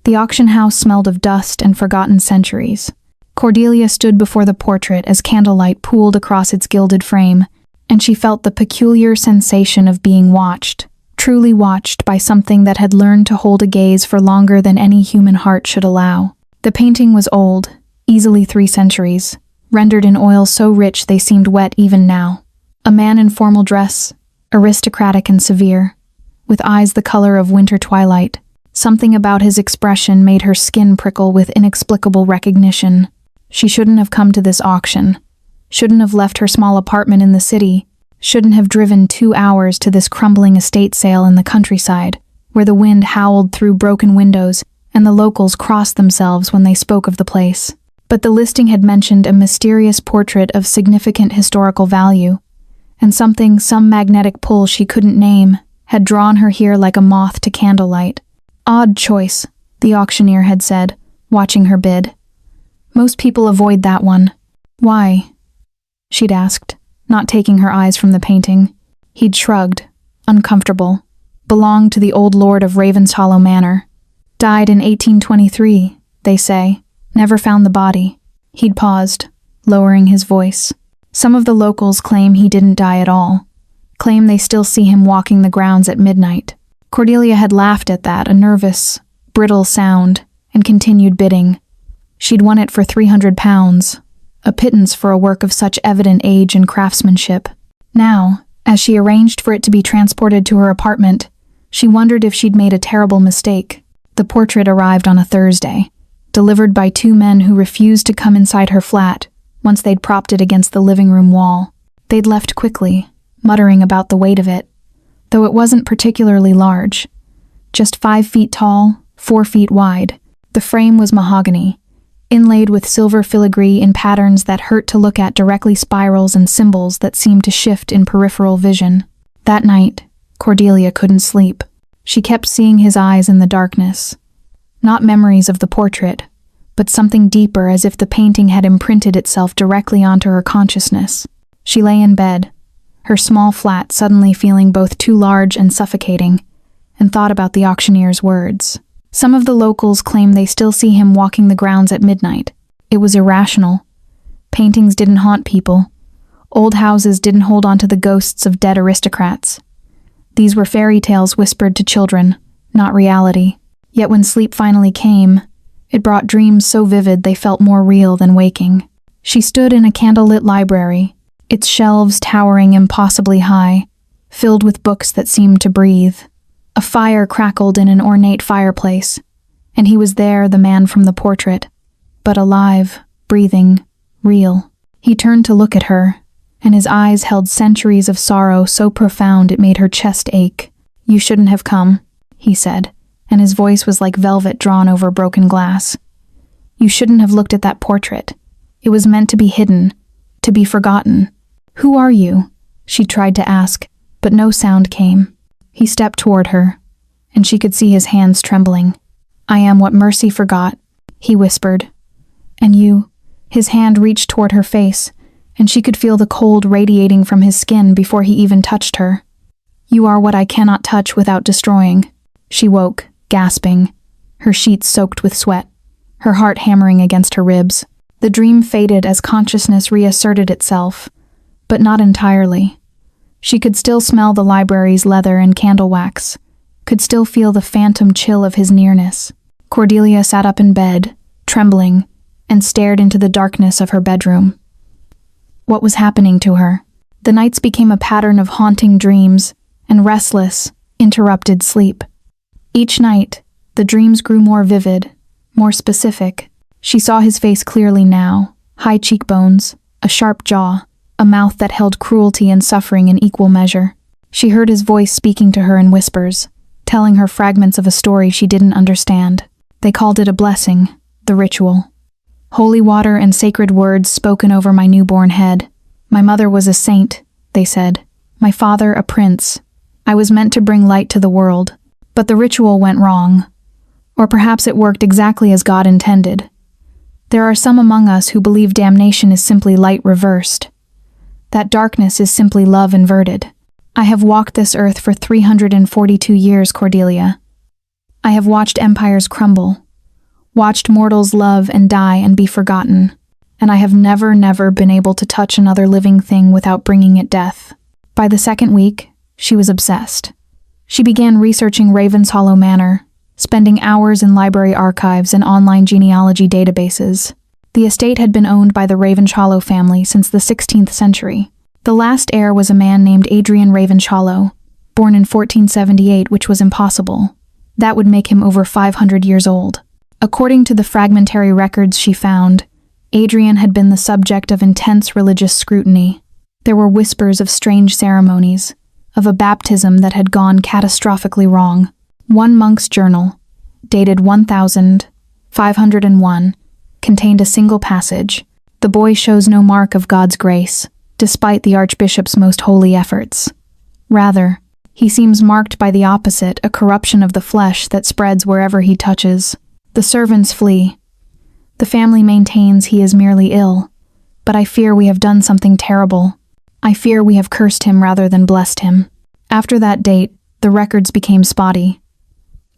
The auction house smelled of dust and forgotten centuries. Cordelia stood before the portrait as candlelight pooled across its gilded frame, and she felt the peculiar sensation of being watched, truly watched by something that had learned to hold a gaze for longer than any human heart should allow. The painting was old, easily 3 centuries, rendered in oils so rich they seemed wet even now. A man in formal dress, aristocratic and severe, with eyes the color of winter twilight. Something about his expression made her skin prickle with inexplicable recognition. She shouldn't have come to this auction, shouldn't have left her small apartment in the city, shouldn't have driven 2 hours to this crumbling estate sale in the countryside, where the wind howled through broken windows and the locals crossed themselves when they spoke of the place. But the listing had mentioned a mysterious portrait of significant historical value, and some magnetic pull she couldn't name, had drawn her here like a moth to candlelight. Odd choice, the auctioneer had said, watching her bid. Most people avoid that one. Why? She'd asked, not taking her eyes from the painting. He'd shrugged, uncomfortable. Belonged to the old lord of Ravenshollow Manor. Died in 1823, they say. Never found the body. He'd paused, lowering his voice. Some of the locals claim he didn't die at all. Claim they still see him walking the grounds at midnight. Cordelia had laughed at that, a nervous, brittle sound, and continued bidding. She'd won it for £300, a pittance for a work of such evident age and craftsmanship. Now, as she arranged for it to be transported to her apartment, she wondered if she'd made a terrible mistake. The portrait arrived on a Thursday, delivered by 2 men who refused to come inside her flat once they'd propped it against the living room wall. They'd left quickly, muttering about the weight of it, though it wasn't particularly large. Just 5 feet tall, 4 feet wide. The frame was mahogany, inlaid with silver filigree in patterns that hurt to look at, directly spirals and symbols that seemed to shift in peripheral vision. That night, Cordelia couldn't sleep. She kept seeing his eyes in the darkness. Not memories of the portrait, but something deeper, as if the painting had imprinted itself directly onto her consciousness. She lay in bed, her small flat suddenly feeling both too large and suffocating, and thought about the auctioneer's words. Some of the locals claim they still see him walking the grounds at midnight. It was irrational. Paintings didn't haunt people. Old houses didn't hold on to the ghosts of dead aristocrats. These were fairy tales whispered to children, not reality. Yet when sleep finally came, it brought dreams so vivid they felt more real than waking. She stood in a candlelit library, its shelves towering impossibly high, filled with books that seemed to breathe. A fire crackled in an ornate fireplace, and he was there, the man from the portrait, but alive, breathing, real. He turned to look at her, and his eyes held centuries of sorrow so profound it made her chest ache. "You shouldn't have come," he said, and his voice was like velvet drawn over broken glass. "You shouldn't have looked at that portrait. It was meant to be hidden, to be forgotten." "Who are you?" she tried to ask, but no sound came. He stepped toward her, and she could see his hands trembling. "I am what Mercy forgot," he whispered. "And you?" His hand reached toward her face, and she could feel the cold radiating from his skin before he even touched her. "You are what I cannot touch without destroying." She woke, gasping, her sheets soaked with sweat, her heart hammering against her ribs. The dream faded as consciousness reasserted itself, but not entirely. She could still smell the library's leather and candle wax, could still feel the phantom chill of his nearness. Cordelia sat up in bed, trembling, and stared into the darkness of her bedroom. What was happening to her? The nights became a pattern of haunting dreams and restless, interrupted sleep. Each night, the dreams grew more vivid, more specific. She saw his face clearly now, high cheekbones, a sharp jaw, a mouth that held cruelty and suffering in equal measure. She heard his voice speaking to her in whispers, telling her fragments of a story she didn't understand. They called it a blessing, the ritual. Holy water and sacred words spoken over my newborn head. My mother was a saint, they said. My father a prince. I was meant to bring light to the world. But the ritual went wrong. Or perhaps it worked exactly as God intended. There are some among us who believe damnation is simply light reversed. That darkness is simply love inverted. I have walked this earth for 342 years, Cordelia. I have watched empires crumble, watched mortals love and die and be forgotten, and I have never been able to touch another living thing without bringing it death. By the second week, she was obsessed. She began researching Ravenshollow Manor, spending hours in library archives and online genealogy databases. The estate had been owned by the Ravenshollow family since the 16th century. The last heir was a man named Adrian Ravenshollow, born in 1478, which was impossible. That would make him over 500 years old. According to the fragmentary records she found, Adrian had been the subject of intense religious scrutiny. There were whispers of strange ceremonies, of a baptism that had gone catastrophically wrong. One monk's journal, dated 1501, contained a single passage. The boy shows no mark of God's grace, despite the Archbishop's most holy efforts. Rather, he seems marked by the opposite, a corruption of the flesh that spreads wherever he touches. The servants flee. The family maintains he is merely ill, but I fear we have done something terrible. I fear we have cursed him rather than blessed him. After that date, the records became spotty.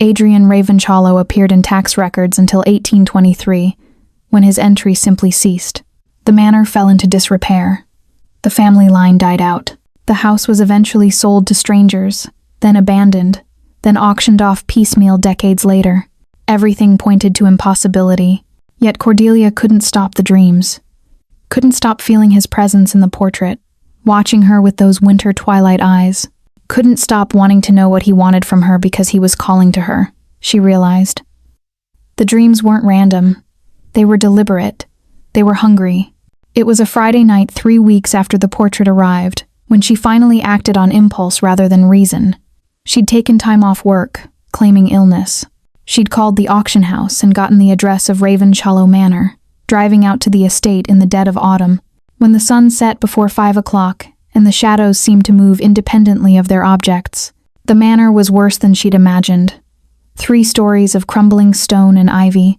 Adrian Ravenshollow appeared in tax records until 1823, when his entry simply ceased. The manor fell into disrepair. The family line died out. The house was eventually sold to strangers, then abandoned, then auctioned off piecemeal decades later. Everything pointed to impossibility, yet Cordelia couldn't stop the dreams. Couldn't stop feeling his presence in the portrait, watching her with those winter twilight eyes. Couldn't stop wanting to know what he wanted from her because he was calling to her, she realized. The dreams weren't random. They were deliberate. They were hungry. It was a Friday night 3 weeks after the portrait arrived, when she finally acted on impulse rather than reason. She'd taken time off work, claiming illness. She'd called the auction house and gotten the address of Ravenshollow Manor, driving out to the estate in the dead of autumn. When the sun set before 5 o'clock, and the shadows seemed to move independently of their objects, the manor was worse than she'd imagined. 3 stories of crumbling stone and ivy,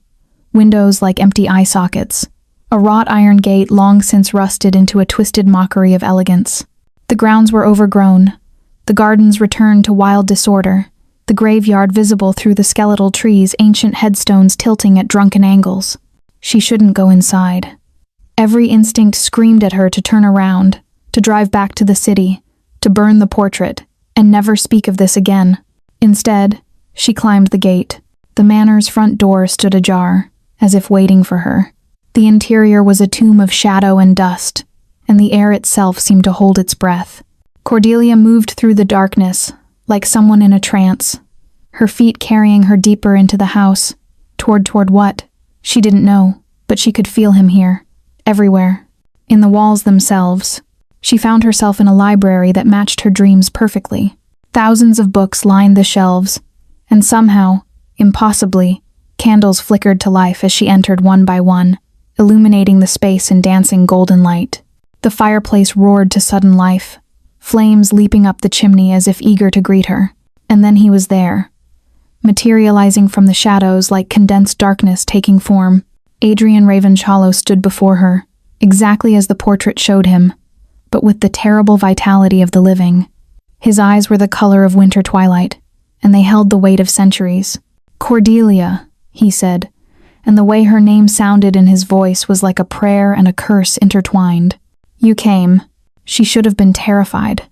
windows like empty eye sockets, a wrought iron gate long since rusted into a twisted mockery of elegance. The grounds were overgrown, the gardens returned to wild disorder, the graveyard visible through the skeletal trees, ancient headstones tilting at drunken angles. She shouldn't go inside. Every instinct screamed at her to turn around, to drive back to the city, to burn the portrait, and never speak of this again. Instead, she climbed the gate. The manor's front door stood ajar, as if waiting for her. The interior was a tomb of shadow and dust, and the air itself seemed to hold its breath. Cordelia moved through the darkness, like someone in a trance, her feet carrying her deeper into the house. Toward what? She didn't know, but she could feel him here, everywhere. In the walls themselves, she found herself in a library that matched her dreams perfectly. Thousands of books lined the shelves, and somehow, impossibly, candles flickered to life as she entered one by one, illuminating the space in dancing golden light. The fireplace roared to sudden life, flames leaping up the chimney as if eager to greet her. And then he was there, materializing from the shadows like condensed darkness taking form. Adrian Ravenshollow stood before her, exactly as the portrait showed him, but with the terrible vitality of the living. His eyes were the color of winter twilight, and they held the weight of centuries. "Cordelia," he said, and the way her name sounded in his voice was like a prayer and a curse intertwined. "You came." She should have been terrified.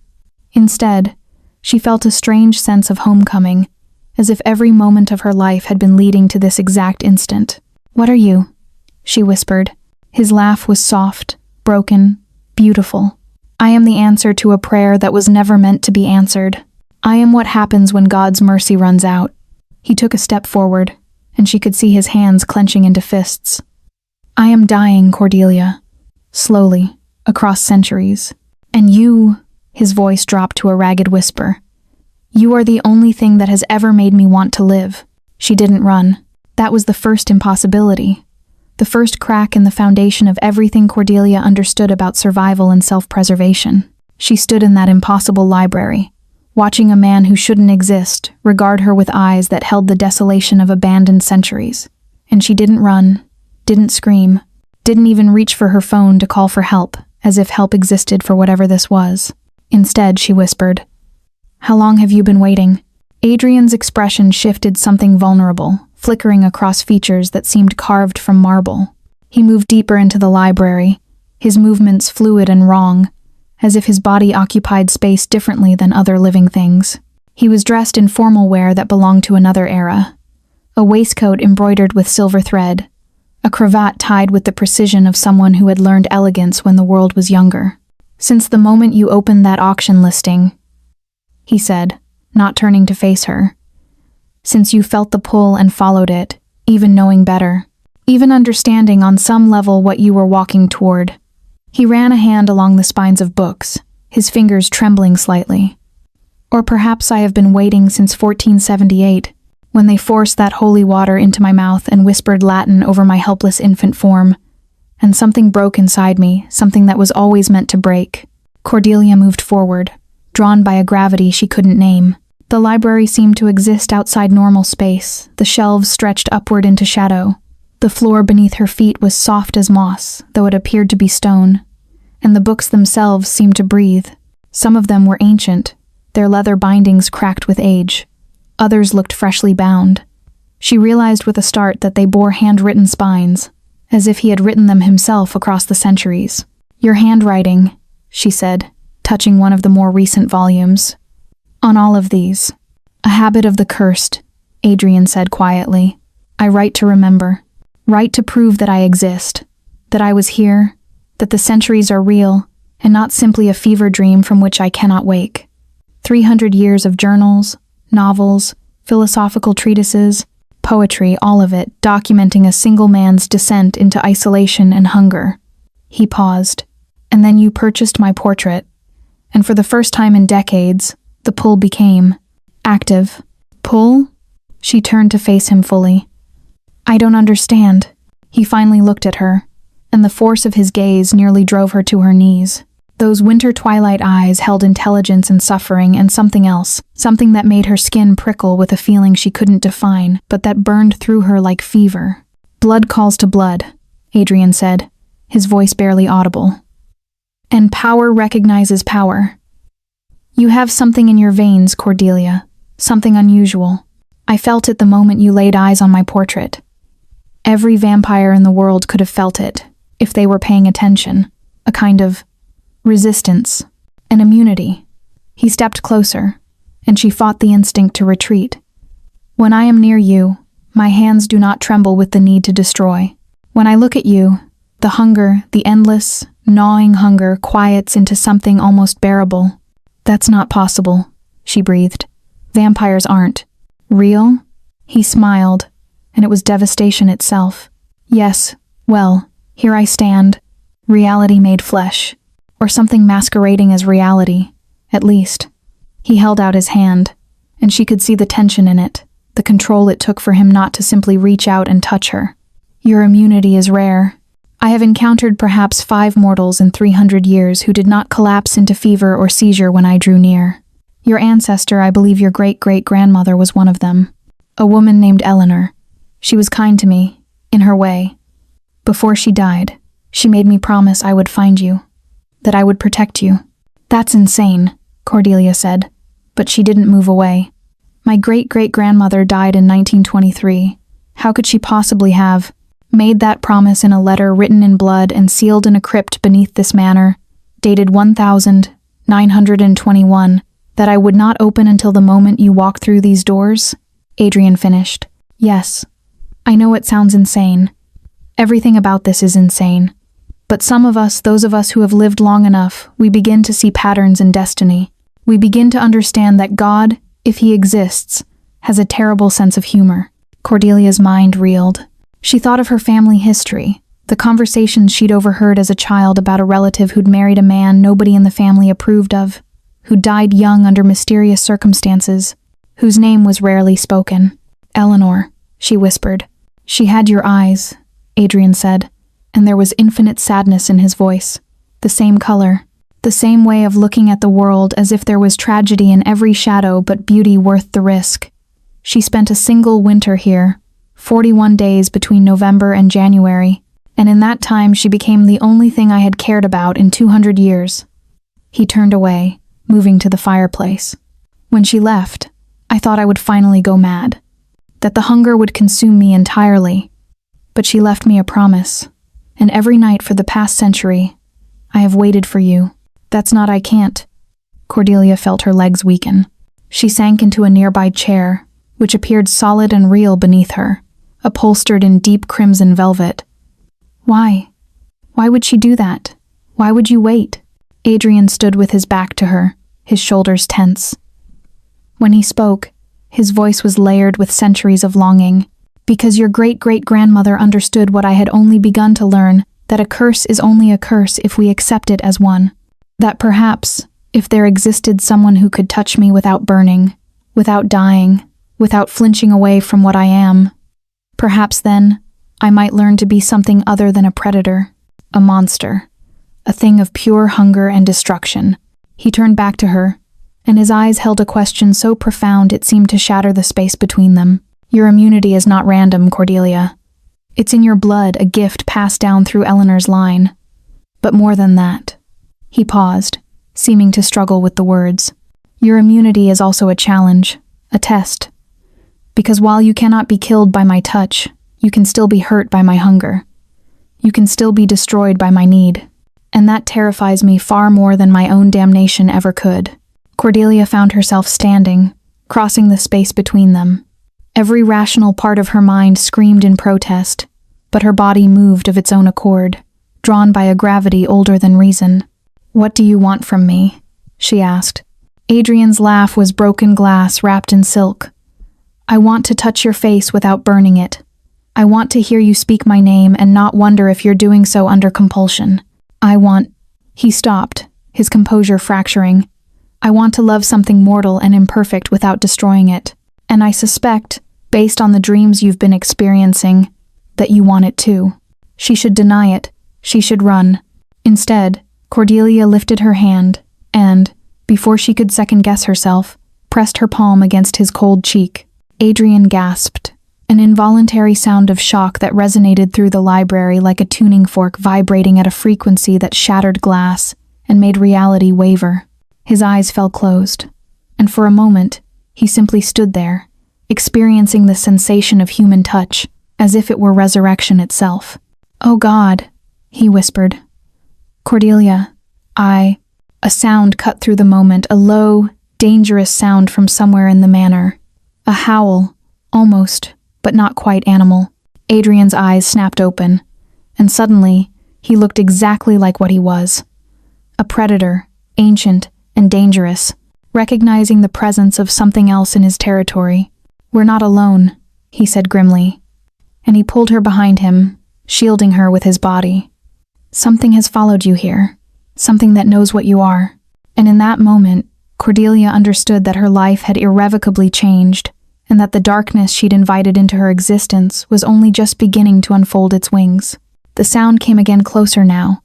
Instead, she felt a strange sense of homecoming, as if every moment of her life had been leading to this exact instant. "What are you?" she whispered. His laugh was soft, broken, beautiful. "I am the answer to a prayer that was never meant to be answered. I am what happens when God's mercy runs out." He took a step forward, and she could see his hands clenching into fists. "I am dying, Cordelia. Slowly, across centuries. And you," his voice dropped to a ragged whisper, "you are the only thing that has ever made me want to live." She didn't run. That was the first impossibility. The first crack in the foundation of everything Cordelia understood about survival and self-preservation. She stood in that impossible library, watching a man who shouldn't exist regard her with eyes that held the desolation of abandoned centuries. And she didn't run, didn't scream, didn't even reach for her phone to call for help, as if help existed for whatever this was. Instead, she whispered, "How long have you been waiting?" Adrian's expression shifted something vulnerable, flickering across features that seemed carved from marble. He moved deeper into the library, his movements fluid and wrong, as if his body occupied space differently than other living things. He was dressed in formal wear that belonged to another era. A waistcoat embroidered with silver thread, a cravat tied with the precision of someone who had learned elegance when the world was younger. "Since the moment you opened that auction listing," he said, not turning to face her. "Since you felt the pull and followed it, even knowing better, even understanding on some level what you were walking toward." He ran a hand along the spines of books, his fingers trembling slightly. "Or perhaps I have been waiting since 1478, when they forced that holy water into my mouth and whispered Latin over my helpless infant form, and something broke inside me, something that was always meant to break." Cordelia moved forward, drawn by a gravity she couldn't name. The library seemed to exist outside normal space, the shelves stretched upward into shadow. The floor beneath her feet was soft as moss, though it appeared to be stone, and the books themselves seemed to breathe. Some of them were ancient, their leather bindings cracked with age. Others looked freshly bound. She realized with a start that they bore handwritten spines, as if he had written them himself across the centuries. "Your handwriting," she said, touching one of the more recent volumes. "On all of these. A habit of the cursed," Adrian said quietly. "I write to remember. Write to prove that I exist, that I was here, that the centuries are real, and not simply a fever dream from which I cannot wake. 300 years of journals, novels, philosophical treatises, poetry, all of it, documenting a single man's descent into isolation and hunger." He paused. "And then you purchased my portrait, and for the first time in decades, the pull became active." "Pull?" She turned to face him fully. "I don't understand." He finally looked at her, and the force of his gaze nearly drove her to her knees. Those winter twilight eyes held intelligence and suffering and something else, something that made her skin prickle with a feeling she couldn't define, but that burned through her like fever. "Blood calls to blood," Adrian said, his voice barely audible. "And power recognizes power. You have something in your veins, Cordelia, something unusual. I felt it the moment you laid eyes on my portrait. Every vampire in the world could have felt it, if they were paying attention, a kind of resistance, an immunity." He stepped closer, and she fought the instinct to retreat. "When I am near you, my hands do not tremble with the need to destroy. When I look at you, the hunger, the endless, gnawing hunger quiets into something almost bearable." "That's not possible," she breathed. "Vampires aren't real?" He smiled, and it was devastation itself. "Yes, well, here I stand, reality made flesh. Or something masquerading as reality, at least." He held out his hand, and she could see the tension in it, the control it took for him not to simply reach out and touch her. "Your immunity is rare. I have encountered perhaps 5 mortals in 300 years who did not collapse into fever or seizure when I drew near. Your ancestor, I believe your great-great-grandmother, was one of them. A woman named Eleanor. She was kind to me, in her way. Before she died, she made me promise I would find you, that I would protect you." "That's insane," Cordelia said, but she didn't move away. "My great-great-grandmother died in 1923. How could she possibly have made that promise in a letter written in blood and sealed in a crypt beneath this manor, dated 1921, that I would not open until the moment you walked through these doors?" Adrian finished. "Yes, I know it sounds insane. Everything about this is insane. But some of us, those of us who have lived long enough, we begin to see patterns in destiny. We begin to understand that God, if he exists, has a terrible sense of humor." Cordelia's mind reeled. She thought of her family history, the conversations she'd overheard as a child about a relative who'd married a man nobody in the family approved of, who died young under mysterious circumstances, whose name was rarely spoken. "Eleanor," she whispered. "She had your eyes," Adrian said, and there was infinite sadness in his voice. The same color, the same way of looking at the world as if there was tragedy in every shadow but beauty worth the risk. She spent a single winter here, 41 days between November and January, and in that time she became the only thing I had cared about in 200 years. He turned away, moving to the fireplace. "When she left, I thought I would finally go mad. that the hunger would consume me entirely. But she left me a promise, and every night for the past century, I have waited for you. That's not I can't. Cordelia felt her legs weaken. She sank into a nearby chair, which appeared solid and real beneath her, upholstered in deep crimson velvet. Why? Why would she do that? Why would you wait? Adrian stood with his back to her, his shoulders tense. When he spoke, his voice was layered with centuries of longing. Because your great-great-grandmother understood what I had only begun to learn, that a curse is only a curse if we accept it as one. That perhaps, if there existed someone who could touch me without burning, without dying, without flinching away from what I am, perhaps then, I might learn to be something other than a predator, a monster, a thing of pure hunger and destruction. He turned back to her, and his eyes held a question so profound it seemed to shatter the space between them. Your immunity is not random, Cordelia. It's in your blood, a gift passed down through Eleanor's line. But more than that. He paused, seeming to struggle with the words. Your immunity is also a challenge, a test. Because while you cannot be killed by my touch, you can still be hurt by my hunger. You can still be destroyed by my need. And that terrifies me far more than my own damnation ever could. Cordelia found herself standing, crossing the space between them. Every rational part of her mind screamed in protest, but her body moved of its own accord, drawn by a gravity older than reason. What do you want from me? She asked. Adrian's laugh was broken glass wrapped in silk. I want to touch your face without burning it. I want to hear you speak my name and not wonder if you're doing so under compulsion. He stopped, his composure fracturing. I want to love something mortal and imperfect without destroying it. And I suspect, based on the dreams you've been experiencing, that you want it too. She should deny it. She should run. Instead, Cordelia lifted her hand and, before she could second-guess herself, pressed her palm against his cold cheek. Adrian gasped, an involuntary sound of shock that resonated through the library like a tuning fork vibrating at a frequency that shattered glass and made reality waver. His eyes fell closed, and for a moment, he simply stood there, experiencing the sensation of human touch, as if it were resurrection itself. Oh God, he whispered. Cordelia, A sound cut through the moment, a low, dangerous sound from somewhere in the manor. A howl, almost, but not quite animal. Adrian's eyes snapped open, and suddenly, he looked exactly like what he was. A predator, ancient and dangerous, recognizing the presence of something else in his territory. We're not alone, he said grimly, and he pulled her behind him, shielding her with his body. Something has followed you here, something that knows what you are. And in that moment, Cordelia understood that her life had irrevocably changed, and that the darkness she'd invited into her existence was only just beginning to unfold its wings. The sound came again closer now,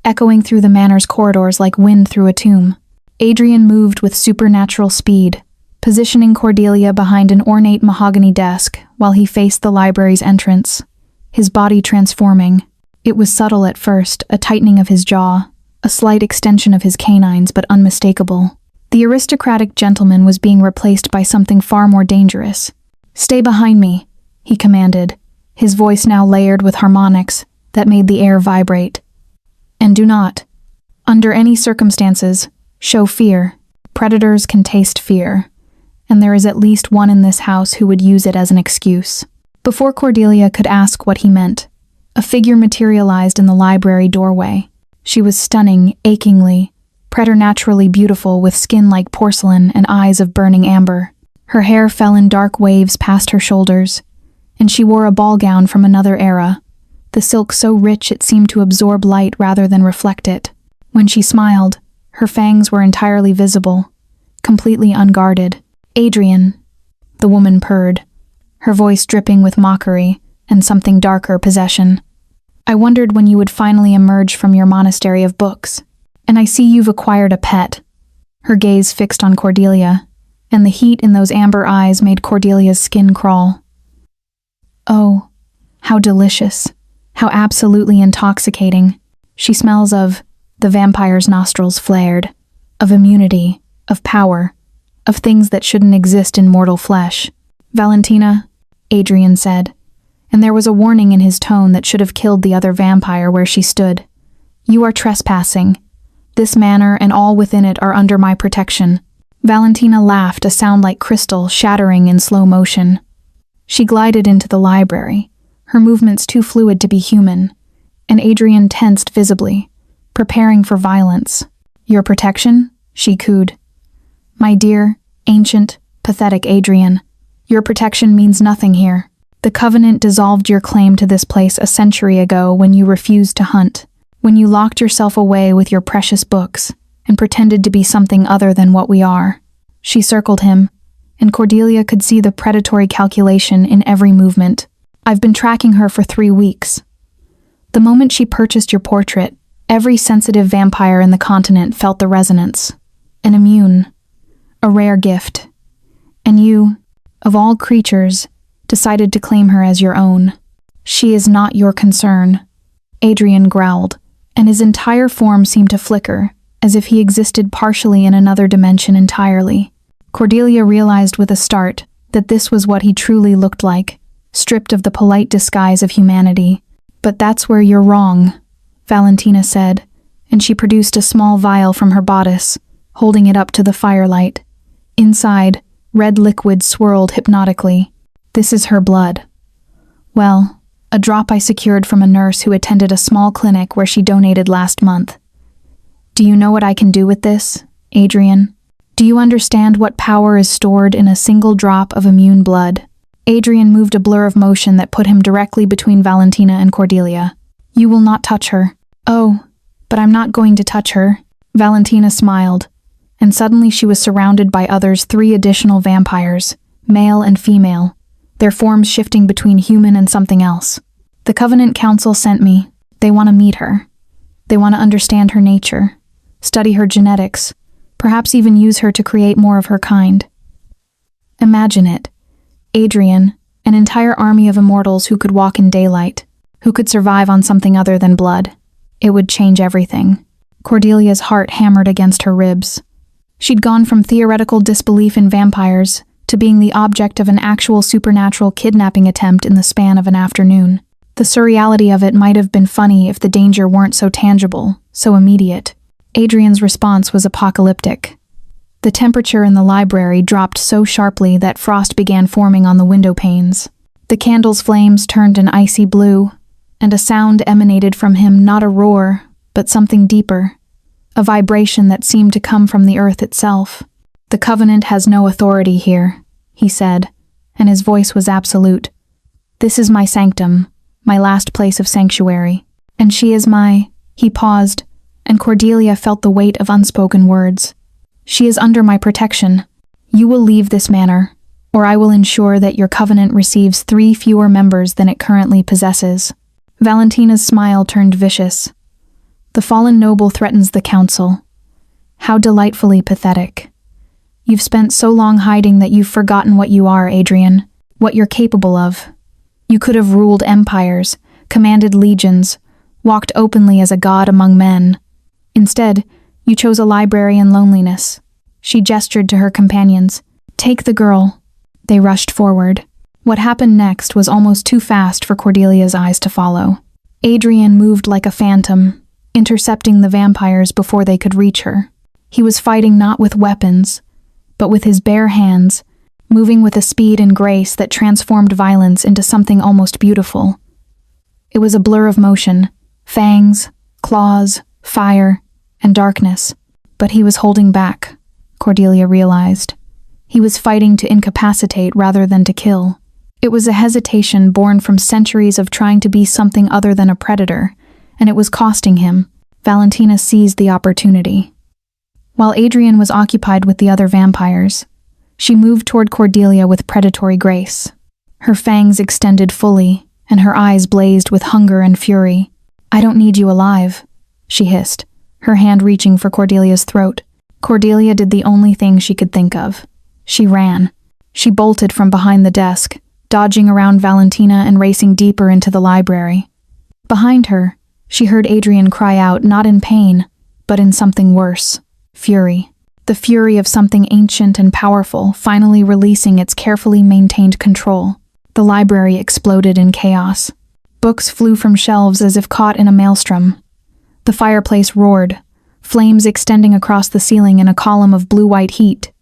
echoing through the manor's corridors like wind through a tomb. Adrian moved with supernatural speed, positioning Cordelia behind an ornate mahogany desk while he faced the library's entrance, his body transforming. It was subtle at first, a tightening of his jaw, a slight extension of his canines, but unmistakable. The aristocratic gentleman was being replaced by something far more dangerous. Stay behind me, he commanded, his voice now layered with harmonics that made the air vibrate. And do not, under any circumstances, show fear. Predators can taste fear, and there is at least one in this house who would use it as an excuse. Before Cordelia could ask what he meant, a figure materialized in the library doorway. She was stunning, achingly, preternaturally beautiful with skin like porcelain and eyes of burning amber. Her hair fell in dark waves past her shoulders, and she wore a ball gown from another era, the silk so rich it seemed to absorb light rather than reflect it. When she smiled, her fangs were entirely visible, completely unguarded. Adrian, the woman purred, her voice dripping with mockery and something darker possession. I wondered when you would finally emerge from your monastery of books, and I see you've acquired a pet. Her gaze fixed on Cordelia, and the heat in those amber eyes made Cordelia's skin crawl. Oh, how delicious, how absolutely intoxicating. She smells of, the vampire's nostrils flared, of immunity, of power, of things that shouldn't exist in mortal flesh. Valentina, Adrian said, and there was a warning in his tone that should have killed the other vampire where she stood. You are trespassing. This manor and all within it are under my protection. Valentina laughed, a sound like crystal shattering in slow motion. She glided into the library, her movements too fluid to be human, and Adrian tensed visibly, preparing for violence. Your protection? She cooed. My dear, ancient, pathetic Adrian, your protection means nothing here. The Covenant dissolved your claim to this place a century ago when you refused to hunt, when you locked yourself away with your precious books and pretended to be something other than what we are. She circled him, and Cordelia could see the predatory calculation in every movement. I've been tracking her for 3 weeks. The moment she purchased your portrait, every sensitive vampire in the continent felt the resonance. An immune, a rare gift. And you, of all creatures, decided to claim her as your own. She is not your concern, Adrian growled, and his entire form seemed to flicker, as if he existed partially in another dimension entirely. Cordelia realized with a start that this was what he truly looked like, stripped of the polite disguise of humanity. But that's where you're wrong, Valentina said, and she produced a small vial from her bodice, holding it up to the firelight. Inside, red liquid swirled hypnotically. This is her blood. Well, a drop I secured from a nurse who attended a small clinic where she donated last month. Do you know what I can do with this, Adrian? Do you understand what power is stored in a single drop of immune blood? Adrian moved a blur of motion that put him directly between Valentina and Cordelia. You will not touch her. Oh, but I'm not going to touch her. Valentina smiled, and suddenly she was surrounded by others, 3 additional vampires, male and female, their forms shifting between human and something else. The Covenant Council sent me. They want to meet her. They want to understand her nature, study her genetics, perhaps even use her to create more of her kind. Imagine it. Adrian, an entire army of immortals who could walk in daylight, who could survive on something other than blood. It would change everything. Cordelia's heart hammered against her ribs. She'd gone from theoretical disbelief in vampires to being the object of an actual supernatural kidnapping attempt in the span of an afternoon. The surreality of it might have been funny if the danger weren't so tangible, so immediate. Adrian's response was apocalyptic. The temperature in the library dropped so sharply that frost began forming on the window panes. The candle's flames turned an icy blue, and a sound emanated from him, not a roar, but something deeper, a vibration that seemed to come from the earth itself. The Covenant has no authority here, he said, and his voice was absolute. This is my sanctum, my last place of sanctuary, and she is my... He paused, and Cordelia felt the weight of unspoken words. She is under my protection. You will leave this manor, or I will ensure that your Covenant receives 3 fewer members than it currently possesses. Valentina's smile turned vicious. The fallen noble threatens the council. How delightfully pathetic. You've spent so long hiding that you've forgotten what you are, Adrian, what you're capable of. You could have ruled empires, commanded legions, walked openly as a god among men. Instead, you chose a library and loneliness. She gestured to her companions. Take the girl. They rushed forward. What happened next was almost too fast for Cordelia's eyes to follow. Adrian moved like a phantom, intercepting the vampires before they could reach her. He was fighting not with weapons, but with his bare hands, moving with a speed and grace that transformed violence into something almost beautiful. It was a blur of motion, fangs, claws, fire, and darkness. But he was holding back, Cordelia realized. He was fighting to incapacitate rather than to kill. It was a hesitation born from centuries of trying to be something other than a predator, and it was costing him. Valentina seized the opportunity. While Adrian was occupied with the other vampires, she moved toward Cordelia with predatory grace. Her fangs extended fully, and her eyes blazed with hunger and fury. I don't need you alive, she hissed, her hand reaching for Cordelia's throat. Cordelia did the only thing she could think of. She ran. She bolted from behind the desk, dodging around Valentina and racing deeper into the library. Behind her, she heard Adrian cry out, not in pain, but in something worse. Fury. The fury of something ancient and powerful, finally releasing its carefully maintained control. The library exploded in chaos. Books flew from shelves as if caught in a maelstrom. The fireplace roared, flames extending across the ceiling in a column of blue-white heat.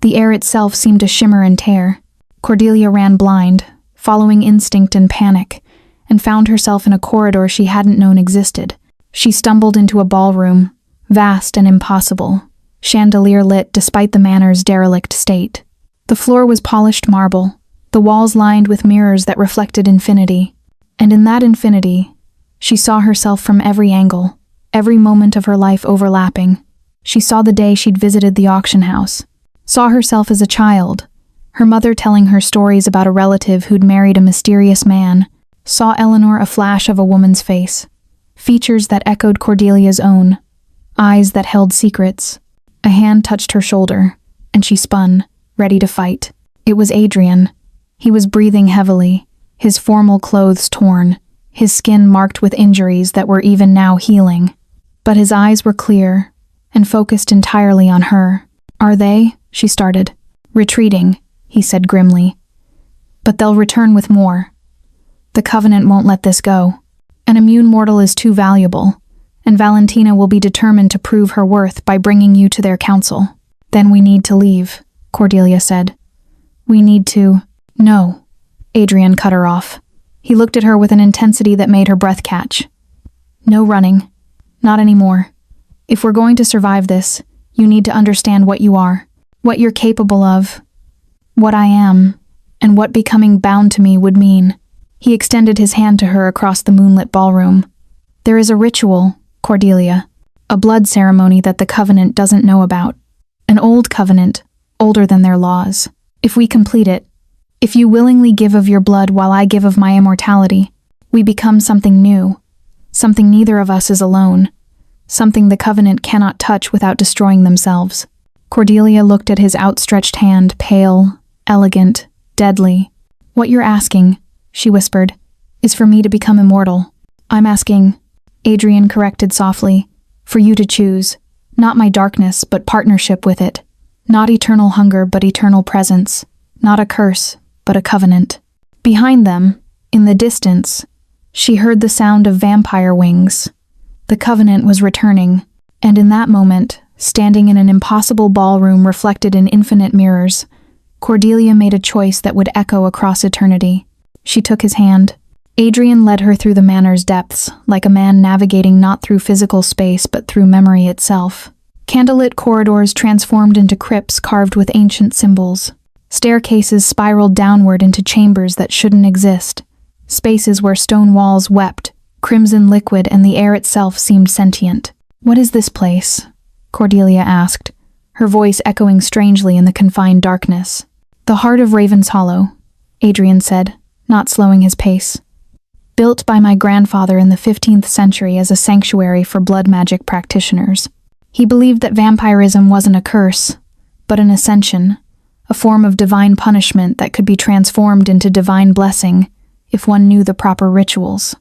The air itself seemed to shimmer and tear. Cordelia ran blind, following instinct and panic, and found herself in a corridor she hadn't known existed. She stumbled into a ballroom, vast and impossible, chandelier lit despite the manor's derelict state. The floor was polished marble, the walls lined with mirrors that reflected infinity. And in that infinity, she saw herself from every angle, every moment of her life overlapping. She saw the day she'd visited the auction house, saw herself as a child, her mother telling her stories about a relative who'd married a mysterious man, saw Eleanor a flash of a woman's face, features that echoed Cordelia's own, eyes that held secrets. A hand touched her shoulder, and she spun, ready to fight. It was Adrian. He was breathing heavily, his formal clothes torn, his skin marked with injuries that were even now healing. But his eyes were clear, and focused entirely on her. "Are they?" she started. "Retreating," he said grimly. "But they'll return with more. The Covenant won't let this go. An immune mortal is too valuable, and Valentina will be determined to prove her worth by bringing you to their council." "Then we need to leave," Cordelia said. "We need to—" "No," Adrian cut her off. He looked at her with an intensity that made her breath catch. "No running. Not anymore. If we're going to survive this, you need to understand what you are, what you're capable of, what I am, and what becoming bound to me would mean." He extended his hand to her across the moonlit ballroom. "There is a ritual, Cordelia, a blood ceremony that the Covenant doesn't know about. An old covenant, older than their laws. If we complete it, if you willingly give of your blood while I give of my immortality, we become something new, something neither of us is alone, something the Covenant cannot touch without destroying themselves." Cordelia looked at his outstretched hand, pale, elegant, deadly. "What you're asking," she whispered, "is for me to become immortal. I'm asking," Adrian corrected softly, "for you to choose. Not my darkness, but partnership with it. Not eternal hunger, but eternal presence. Not a curse, but a covenant." Behind them, in the distance, she heard the sound of vampire wings. The Covenant was returning, and in that moment, standing in an impossible ballroom reflected in infinite mirrors, Cordelia made a choice that would echo across eternity. She took his hand. Adrian led her through the manor's depths, like a man navigating not through physical space but through memory itself. Candlelit corridors transformed into crypts carved with ancient symbols. Staircases spiraled downward into chambers that shouldn't exist. Spaces where stone walls wept, crimson liquid, and the air itself seemed sentient. "What is this place?" Cordelia asked, her voice echoing strangely in the confined darkness. "The heart of Raven's Hollow," Adrian said, not slowing his pace. "Built by my grandfather in the 15th century as a sanctuary for blood magic practitioners. He believed that vampirism wasn't a curse, but an ascension, a form of divine punishment that could be transformed into divine blessing if one knew the proper rituals."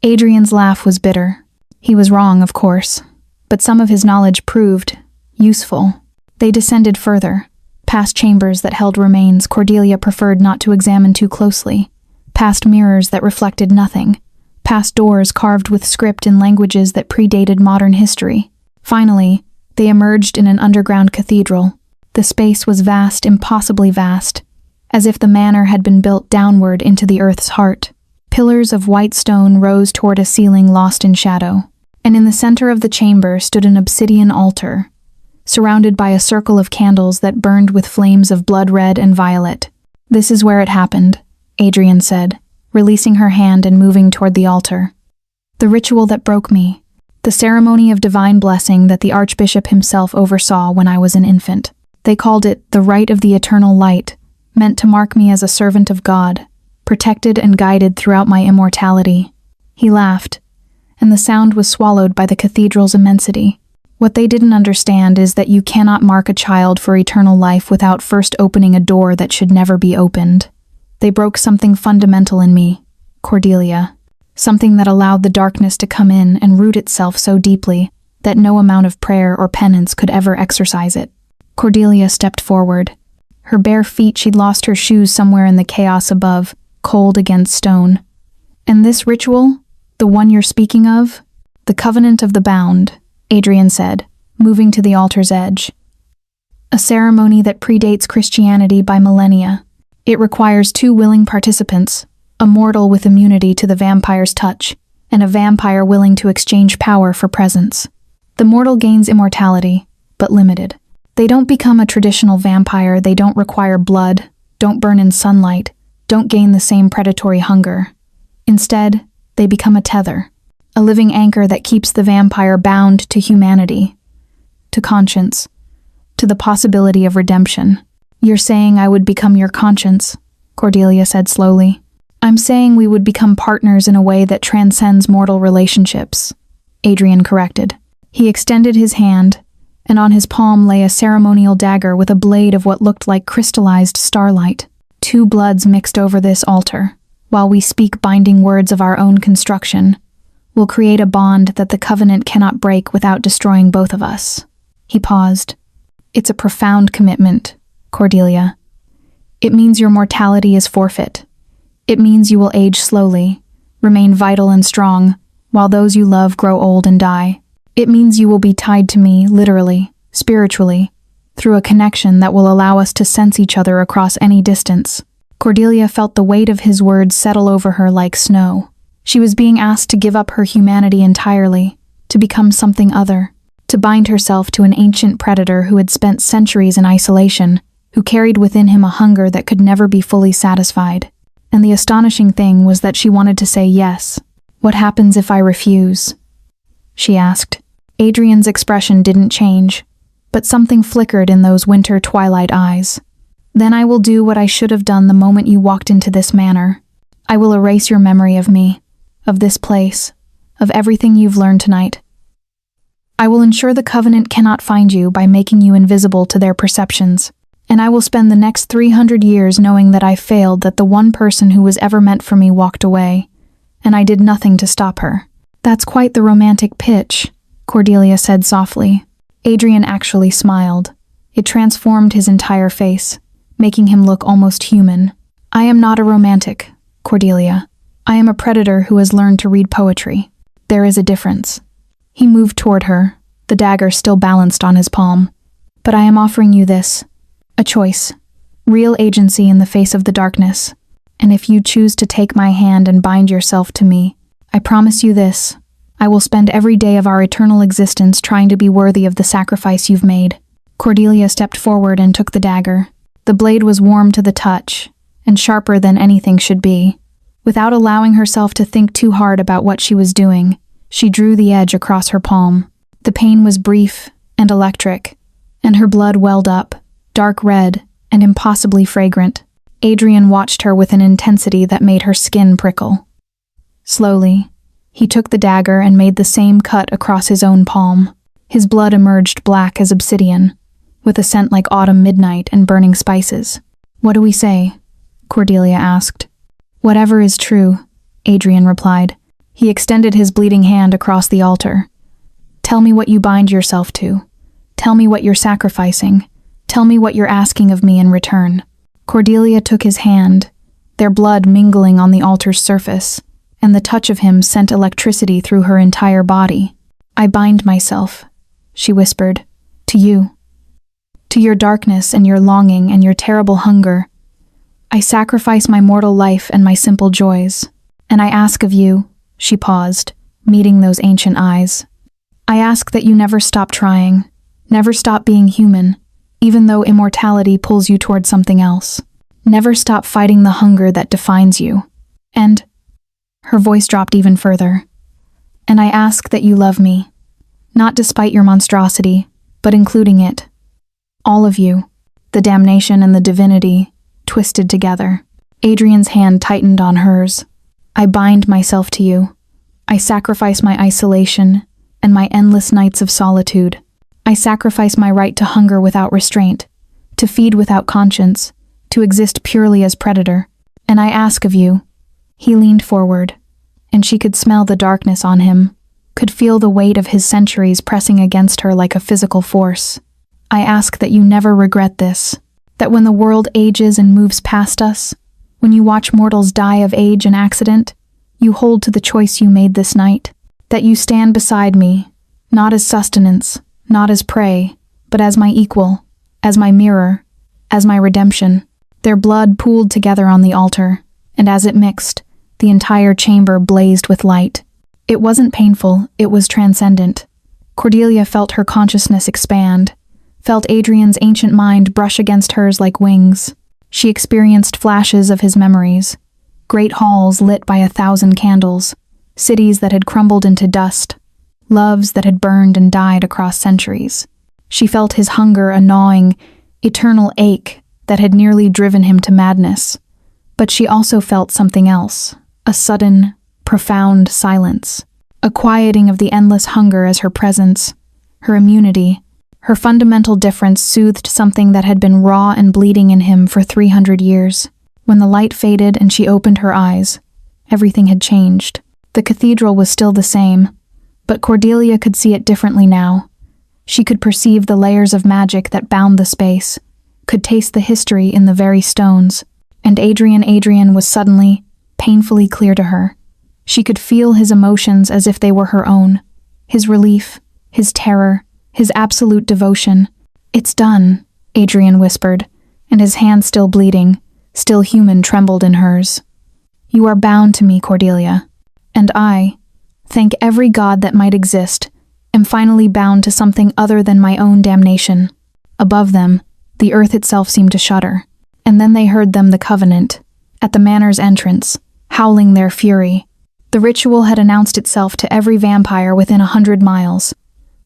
Adrian's laugh was bitter. He was wrong, of course, but some of his knowledge proved useful. They descended further, past chambers that held remains Cordelia preferred not to examine too closely, past mirrors that reflected nothing, past doors carved with script in languages that predated modern history. Finally, they emerged in an underground cathedral. The space was vast, impossibly vast, as if the manor had been built downward into the earth's heart. Pillars of white stone rose toward a ceiling lost in shadow, and in the center of the chamber stood an obsidian altar, surrounded by a circle of candles that burned with flames of blood red and violet. "This is where it happened," Adrian said, releasing her hand and moving toward the altar. "The ritual that broke me, the ceremony of divine blessing that the Archbishop himself oversaw when I was an infant. They called it the Rite of the Eternal Light, meant to mark me as a servant of God, protected and guided throughout my immortality." He laughed, and the sound was swallowed by the cathedral's immensity. "What they didn't understand is that you cannot mark a child for eternal life without first opening a door that should never be opened. They broke something fundamental in me, Cordelia, something that allowed the darkness to come in and root itself so deeply that no amount of prayer or penance could ever exorcise it." Cordelia stepped forward. Her bare feet, she'd lost her shoes somewhere in the chaos above, cold against stone. And this ritual, the one you're speaking of? The Covenant of the Bound, Adrian said, moving to the altar's edge. A ceremony that predates Christianity by millennia. It requires 2 willing participants, a mortal with immunity to the vampire's touch, and a vampire willing to exchange power for presence. The mortal gains immortality, but limited. They don't become a traditional vampire, they don't require blood, don't burn in sunlight, don't gain the same predatory hunger. Instead, they become a tether, a living anchor that keeps the vampire bound to humanity, to conscience, to the possibility of redemption. You're saying I would become your conscience, Cordelia said slowly. I'm saying we would become partners in a way that transcends mortal relationships, Adrian corrected. He extended his hand, and on his palm lay a ceremonial dagger with a blade of what looked like crystallized starlight. 2 bloods mixed over this altar. While we speak binding words of our own construction, we'll create a bond that the covenant cannot break without destroying both of us. He paused. It's a profound commitment, Cordelia. It means your mortality is forfeit. It means you will age slowly, remain vital and strong, while those you love grow old and die. It means you will be tied to me, literally, spiritually, through a connection that will allow us to sense each other across any distance. Cordelia felt the weight of his words settle over her like snow. She was being asked to give up her humanity entirely, to become something other, to bind herself to an ancient predator who had spent centuries in isolation, who carried within him a hunger that could never be fully satisfied. And the astonishing thing was that she wanted to say yes. What happens if I refuse? She asked. Adrian's expression didn't change, but something flickered in those winter twilight eyes. Then I will do what I should have done the moment you walked into this manor. I will erase your memory of me, of this place, of everything you've learned tonight. I will ensure the Covenant cannot find you by making you invisible to their perceptions, and I will spend the next 300 years knowing that I failed, that the one person who was ever meant for me walked away, and I did nothing to stop her. That's quite the romantic pitch, Cordelia said softly. Adrian actually smiled. It transformed his entire face, making him look almost human. I am not a romantic, Cordelia. I am a predator who has learned to read poetry. There is a difference. He moved toward her, the dagger still balanced on his palm. But I am offering you this. A choice. Real agency in the face of the darkness. And if you choose to take my hand and bind yourself to me, I promise you this. I will spend every day of our eternal existence trying to be worthy of the sacrifice you've made. Cordelia stepped forward and took the dagger. The blade was warm to the touch, and sharper than anything should be. Without allowing herself to think too hard about what she was doing, she drew the edge across her palm. The pain was brief and electric, and her blood welled up, dark red and impossibly fragrant. Adrian watched her with an intensity that made her skin prickle. Slowly, he took the dagger and made the same cut across his own palm. His blood emerged black as obsidian, with a scent like autumn midnight and burning spices. What do we say? Cordelia asked. Whatever is true, Adrian replied. He extended his bleeding hand across the altar. Tell me what you bind yourself to. Tell me what you're sacrificing. Tell me what you're asking of me in return. Cordelia took his hand, their blood mingling on the altar's surface, and the touch of him sent electricity through her entire body. I bind myself, she whispered, to you. To your darkness and your longing and your terrible hunger. I sacrifice my mortal life and my simple joys. And I ask of you, she paused, meeting those ancient eyes. I ask that you never stop trying, never stop being human, even though immortality pulls you toward something else. Never stop fighting the hunger that defines you. And her voice dropped even further. And I ask that you love me, not despite your monstrosity, but including it. All of you, the damnation and the divinity, twisted together. Adrian's hand tightened on hers. I bind myself to you. I sacrifice my isolation and my endless nights of solitude. I sacrifice my right to hunger without restraint, to feed without conscience, to exist purely as predator. And I ask of you. He leaned forward, and she could smell the darkness on him, could feel the weight of his centuries pressing against her like a physical force. I ask that you never regret this, that when the world ages and moves past us, When you watch mortals die of age and accident, you hold to the choice you made this night, that you stand beside me, not as sustenance, not as prey, but as my equal, as my mirror, as my redemption. Their blood pooled together on the altar, and as it mixed, the entire chamber blazed with light. It wasn't painful, it was transcendent. Cordelia felt her consciousness expand, felt Adrian's ancient mind brush against hers like wings. She experienced flashes of his memories, great halls lit by 1,000 candles, cities that had crumbled into dust, loves that had burned and died across centuries. She felt his hunger a gnawing, eternal ache that had nearly driven him to madness. But she also felt something else, a sudden, profound silence, a quieting of the endless hunger as her presence, her immunity, her fundamental difference soothed something that had been raw and bleeding in him for 300 years. When the light faded and she opened her eyes, everything had changed. The cathedral was still the same, but Cordelia could see it differently now. She could perceive the layers of magic that bound the space, could taste the history in the very stones, and Adrian was suddenly, painfully clear to her. She could feel his emotions as if they were her own, his relief, his terror, his absolute devotion. "It's done," Adrian whispered, and his hand still bleeding, still human, trembled in hers. "You are bound to me, Cordelia, and I, thank every god that might exist, am finally bound to something other than my own damnation." Above them, the earth itself seemed to shudder, and then they heard them, the Covenant, at the manor's entrance, howling their fury. The ritual had announced itself to every vampire within 100 miles.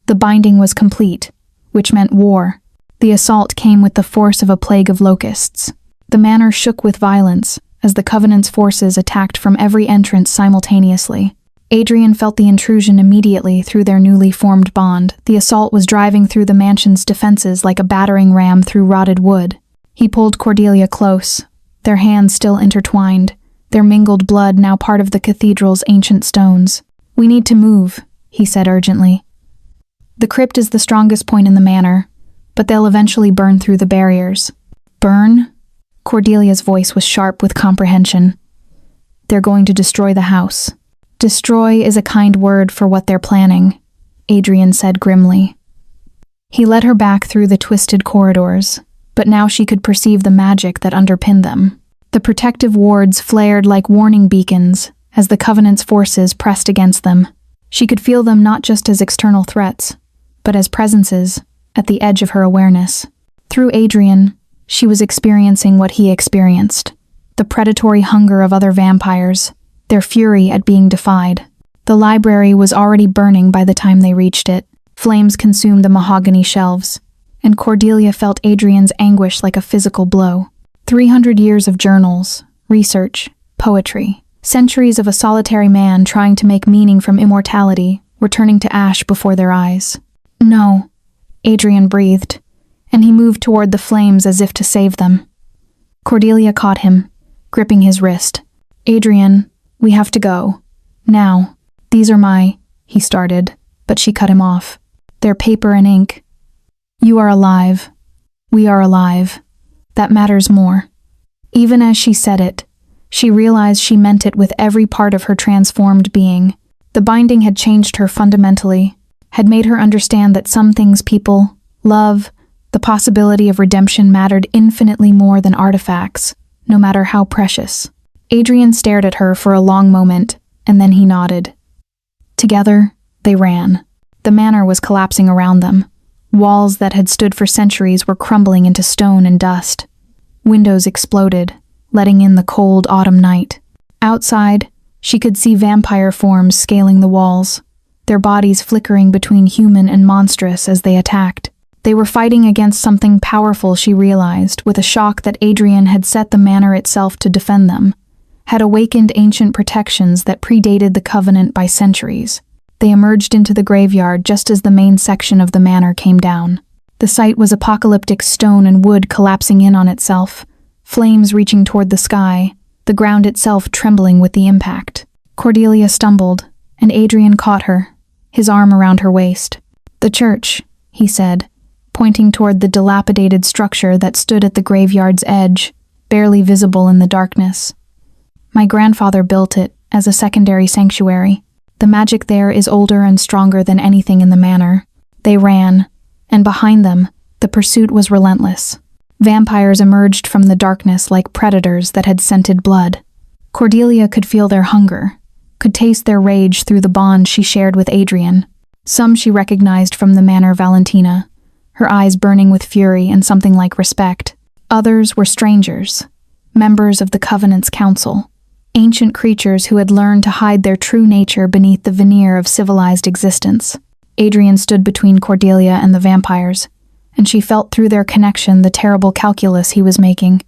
The binding was complete, which meant war. The assault came with the force of a plague of locusts. The manor shook with violence as the Covenant's forces attacked from every entrance simultaneously. Adrian felt the intrusion immediately through their newly formed bond. The assault was driving through the mansion's defenses like a battering ram through rotted wood. He pulled Cordelia close, their hands still intertwined, their mingled blood now part of the cathedral's ancient stones. "We need to move," he said urgently. "The crypt is the strongest point in the manor, but they'll eventually burn through the barriers." "Burn?" Cordelia's voice was sharp with comprehension. "They're going to destroy the house." "Destroy is a kind word for what they're planning," Adrian said grimly. He led her back through the twisted corridors, but now she could perceive the magic that underpinned them. The protective wards flared like warning beacons as the Covenant's forces pressed against them. She could feel them not just as external threats, but as presences at the edge of her awareness. Through Adrian, she was experiencing what he experienced, the predatory hunger of other vampires, their fury at being defied. The library was already burning by the time they reached it. Flames consumed the mahogany shelves, and Cordelia felt Adrian's anguish like a physical blow. 300 years of journals, research, poetry, centuries of a solitary man trying to make meaning from immortality were turning to ash before their eyes. "No," Adrian breathed, and he moved toward the flames as if to save them. Cordelia caught him, gripping his wrist. "Adrian, we have to go. Now. These are my," he started, but she cut him off. "They're paper and ink. You are alive. We are alive. That matters more." Even as she said it, she realized she meant it with every part of her transformed being. The binding had changed her fundamentally, had made her understand that some things, people, love, the possibility of redemption mattered infinitely more than artifacts, no matter how precious. Adrian stared at her for a long moment, and then he nodded. Together, they ran. The manor was collapsing around them. Walls that had stood for centuries were crumbling into stone and dust. Windows exploded, letting in the cold autumn night. Outside, she could see vampire forms scaling the walls, their bodies flickering between human and monstrous as they attacked. They were fighting against something powerful, she realized, with a shock that Adrian had set the manor itself to defend them, had awakened ancient protections that predated the Covenant by centuries. They emerged into the graveyard just as the main section of the manor came down. The site was apocalyptic, stone and wood collapsing in on itself, flames reaching toward the sky, the ground itself trembling with the impact. Cordelia stumbled, and Adrian caught her, his arm around her waist. "The church," he said, pointing toward the dilapidated structure that stood at the graveyard's edge. barely visible in the darkness. My grandfather built it as a secondary sanctuary. The magic there is older and stronger than anything in the manor. They ran, and behind them, the pursuit was relentless. Vampires emerged from the darkness like predators that had scented blood. Cordelia could feel their hunger, could taste their rage through the bond she shared with Adrian. Some she recognized from the manor Valentina, her eyes burning with fury and something like respect. Others were strangers, members of the Covenant's council, ancient creatures who had learned to hide their true nature beneath the veneer of civilized existence. Adrian stood between Cordelia and the vampires, and she felt through their connection the terrible calculus he was making.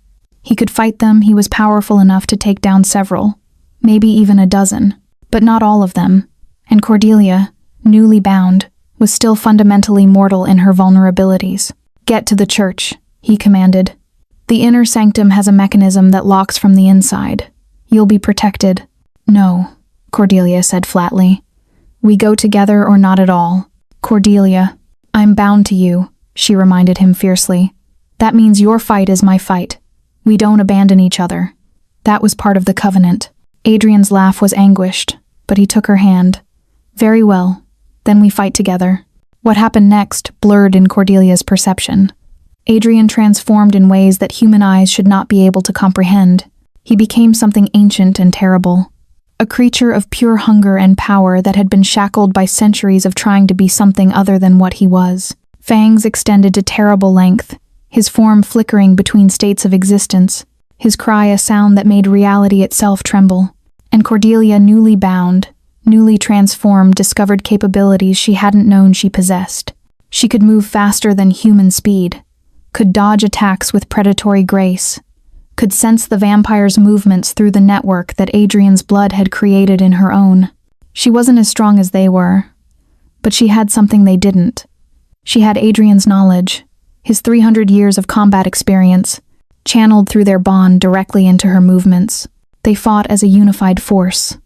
He could fight them, he was powerful enough to take down several, maybe even a dozen, but not all of them, and Cordelia, newly bound, was still fundamentally mortal in her vulnerabilities. "Get to the church," he commanded. "The inner sanctum has a mechanism that locks from the inside. You'll be protected." "No," Cordelia said flatly. "We go together or not at all." "Cordelia, I'm bound to you," she reminded him fiercely. "That means your fight is my fight. We don't abandon each other. That was part of the covenant." Adrian's laugh was anguished, but he took her hand. "Very well, then we fight together." What happened next blurred in Cordelia's perception. Adrian transformed in ways that human eyes should not be able to comprehend. He became something ancient and terrible, a creature of pure hunger and power that had been shackled by centuries of trying to be something other than what he was. Fangs extended to terrible length, his form flickering between states of existence, his cry a sound that made reality itself tremble. And Cordelia, newly bound, newly transformed, discovered capabilities she hadn't known she possessed. She could move faster than human speed, could dodge attacks with predatory grace, could sense the vampire's movements through the network that Adrian's blood had created in her own. She wasn't as strong as they were, but she had something they didn't. She had Adrian's knowledge, his 300 years of combat experience, channeled through their bond directly into her movements. They fought as a unified force.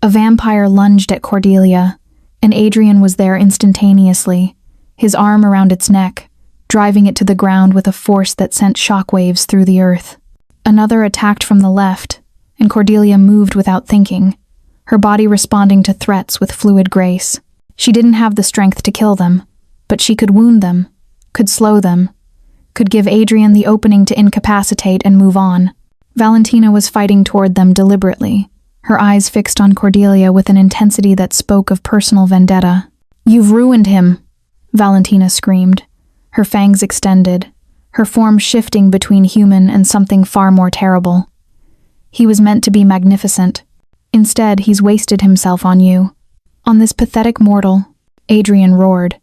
A vampire lunged at Cordelia, and Adrian was there instantaneously, his arm around its neck, driving it to the ground with a force that sent shockwaves through the earth. Another attacked from the left, and Cordelia moved without thinking, her body responding to threats with fluid grace. She didn't have the strength to kill them, but she could wound them, could slow them, could give Adrian the opening to incapacitate and move on. Valentina was fighting toward them deliberately, her eyes fixed on Cordelia with an intensity that spoke of personal vendetta. "You've ruined him," Valentina screamed, her fangs extended, her form shifting between human and something far more terrible. "He was meant to be magnificent. Instead, he's wasted himself on you. On this pathetic mortal," Adrian roared,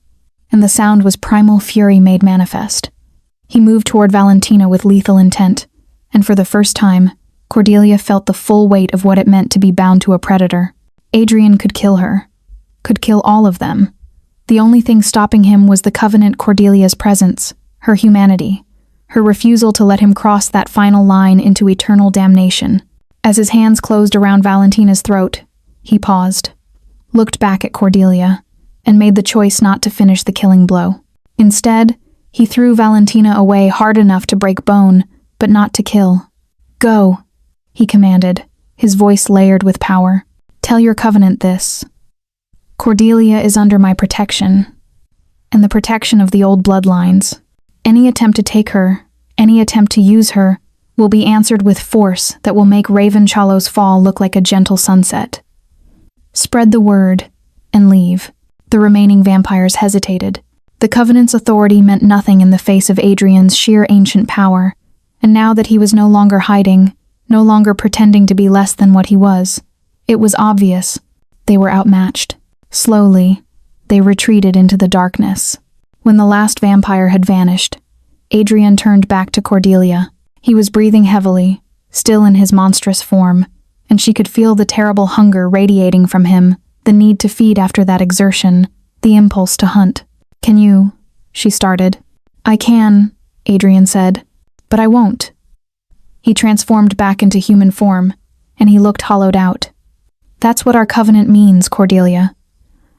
and the sound was primal fury made manifest. He moved toward Valentina with lethal intent, and for the first time, Cordelia felt the full weight of what it meant to be bound to a predator. Adrian could kill her, could kill all of them. The only thing stopping him was the Covenant Cordelia's presence, her humanity, her refusal to let him cross that final line into eternal damnation. As his hands closed around Valentina's throat, he paused, looked back at Cordelia, and made the choice not to finish the killing blow. Instead, he threw Valentina away hard enough to break bone, but not to kill. "Go," he commanded, his voice layered with power. "Tell your Covenant this. Cordelia is under my protection, and the protection of the old bloodlines. Any attempt to take her, any attempt to use her, will be answered with force that will make Ravenshallow's fall look like a gentle sunset. Spread the word, and leave." The remaining vampires hesitated. The Covenant's authority meant nothing in the face of Adrian's sheer ancient power, and now that he was no longer hiding, no longer pretending to be less than what he was, it was obvious they were outmatched. Slowly, they retreated into the darkness. When the last vampire had vanished, Adrian turned back to Cordelia. He was breathing heavily, still in his monstrous form, and she could feel the terrible hunger radiating from him, the need to feed after that exertion, the impulse to hunt. "Can you?" she started. "I can," Adrian said, "but I won't." He transformed back into human form, and he looked hollowed out. "That's what our covenant means, Cordelia.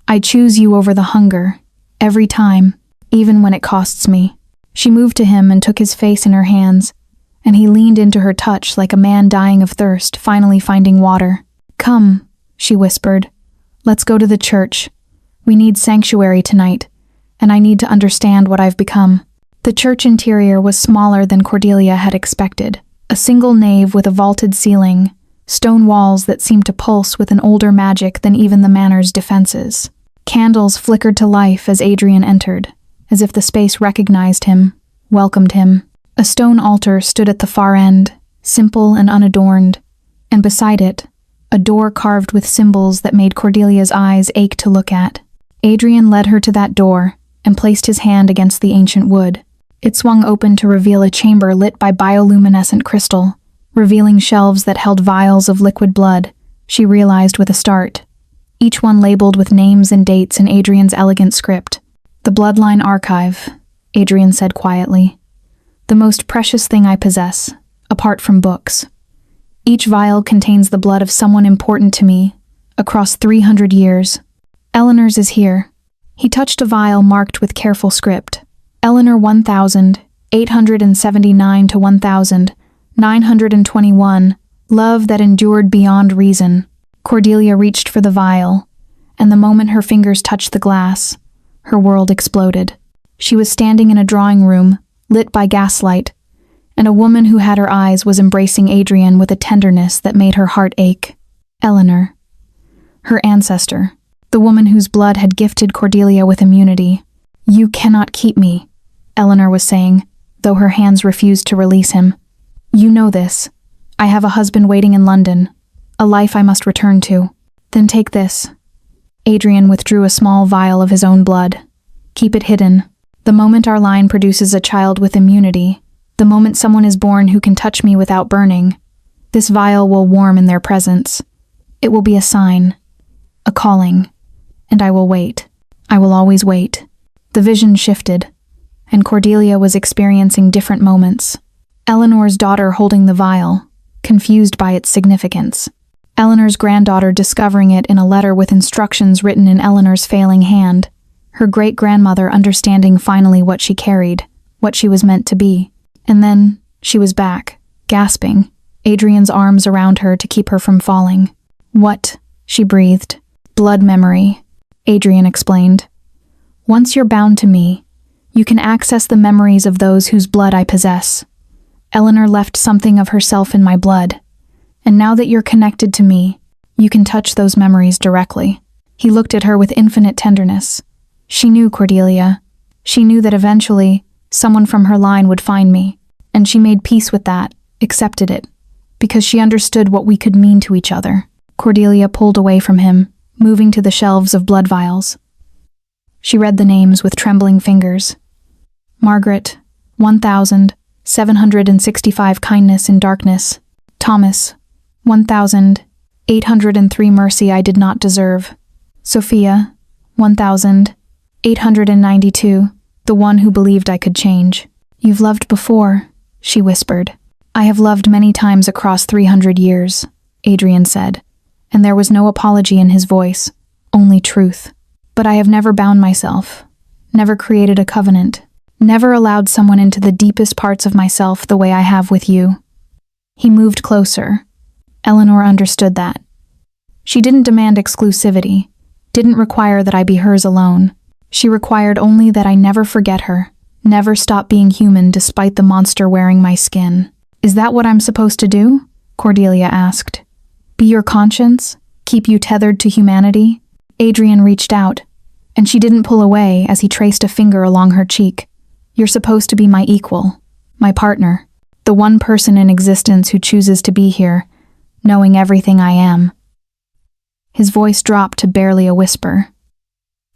I choose you over the hunger, every time, even when it costs me." She moved to him and took his face in her hands, and he leaned into her touch like a man dying of thirst, finally finding water. "Come," she whispered. "Let's go to the church. We need sanctuary tonight, and I need to understand what I've become." The church interior was smaller than Cordelia had expected. A single nave with a vaulted ceiling, stone walls that seemed to pulse with an older magic than even the manor's defenses. Candles flickered to life as Adrian entered, as if the space recognized him, welcomed him. A stone altar stood at the far end, simple and unadorned, and beside it, a door carved with symbols that made Cordelia's eyes ache to look at. Adrian led her to that door and placed his hand against the ancient wood. It swung open to reveal a chamber lit by bioluminescent crystal, revealing shelves that held vials of liquid blood, she realized with a start, each one labeled with names and dates in Adrian's elegant script. "The Bloodline Archive," Adrian said quietly. "The most precious thing I possess, apart from books. Each vial contains the blood of someone important to me, across 300 years. Eleanor's is here." He touched a vial marked with careful script. Eleanor 1879 to 1921, love that endured beyond reason. Cordelia reached for the vial, and the moment her fingers touched the glass, her world exploded. She was standing in a drawing room, lit by gaslight, and a woman who had her eyes was embracing Adrian with a tenderness that made her heart ache. Eleanor. Her ancestor, the woman whose blood had gifted Cordelia with immunity. "You cannot keep me," Eleanor was saying, though her hands refused to release him. "You know this. I have a husband waiting in London, a life I must return to. Then take this." Adrian withdrew a small vial of his own blood. "Keep it hidden. The moment our line produces a child with immunity, the moment someone is born who can touch me without burning, this vial will warm in their presence. It will be a sign, a calling, and I will wait. I will always wait." The vision shifted, and Cordelia was experiencing different moments. Eleanor's daughter holding the vial, confused by its significance. Eleanor's granddaughter discovering it in a letter with instructions written in Eleanor's failing hand. Her great-grandmother understanding finally what she carried, what she was meant to be. And then, she was back, gasping, Adrian's arms around her to keep her from falling. "What?" she breathed. "Blood memory," Adrian explained. "Once you're bound to me, you can access the memories of those whose blood I possess. Eleanor left something of herself in my blood, and now that you're connected to me, you can touch those memories directly." He looked at her with infinite tenderness. She knew Cordelia. She knew that eventually, someone from her line would find me, and she made peace with that, accepted it, because she understood what we could mean to each other. Cordelia pulled away from him, moving to the shelves of blood vials. She read the names with trembling fingers. Margaret, 1765 kindness in darkness. Thomas, 1803 mercy I did not deserve. Sophia, 1892, the one who believed I could change. "You've loved before," she whispered. "I have loved many times across 300 years, Adrian said, and there was no apology in his voice, only truth. "But I have never bound myself, never created a covenant, never allowed someone into the deepest parts of myself the way I have with you." He moved closer. Eleanor understood that. She didn't demand exclusivity, didn't require that I be hers alone. She required only that I never forget her, never stop being human despite the monster wearing my skin. "Is that what I'm supposed to do?" Cordelia asked. "Be your conscience? Keep you tethered to humanity?" Adrian reached out, and she didn't pull away as he traced a finger along her cheek. "You're supposed to be my equal, my partner, the one person in existence who chooses to be here, knowing everything I am." His voice dropped to barely a whisper.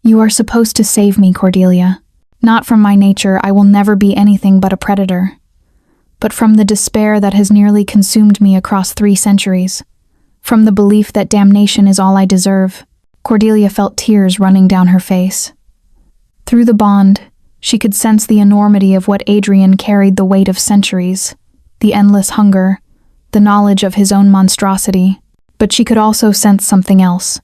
"You are supposed to save me, Cordelia. Not from my nature, I will never be anything but a predator, but from the despair that has nearly consumed me across 3 centuries, from the belief that damnation is all I deserve." Cordelia felt tears running down her face. Through the bond, she could sense the enormity of what Adrian carried the weight of centuries, the endless hunger, the knowledge of his own monstrosity. But she could also sense something else,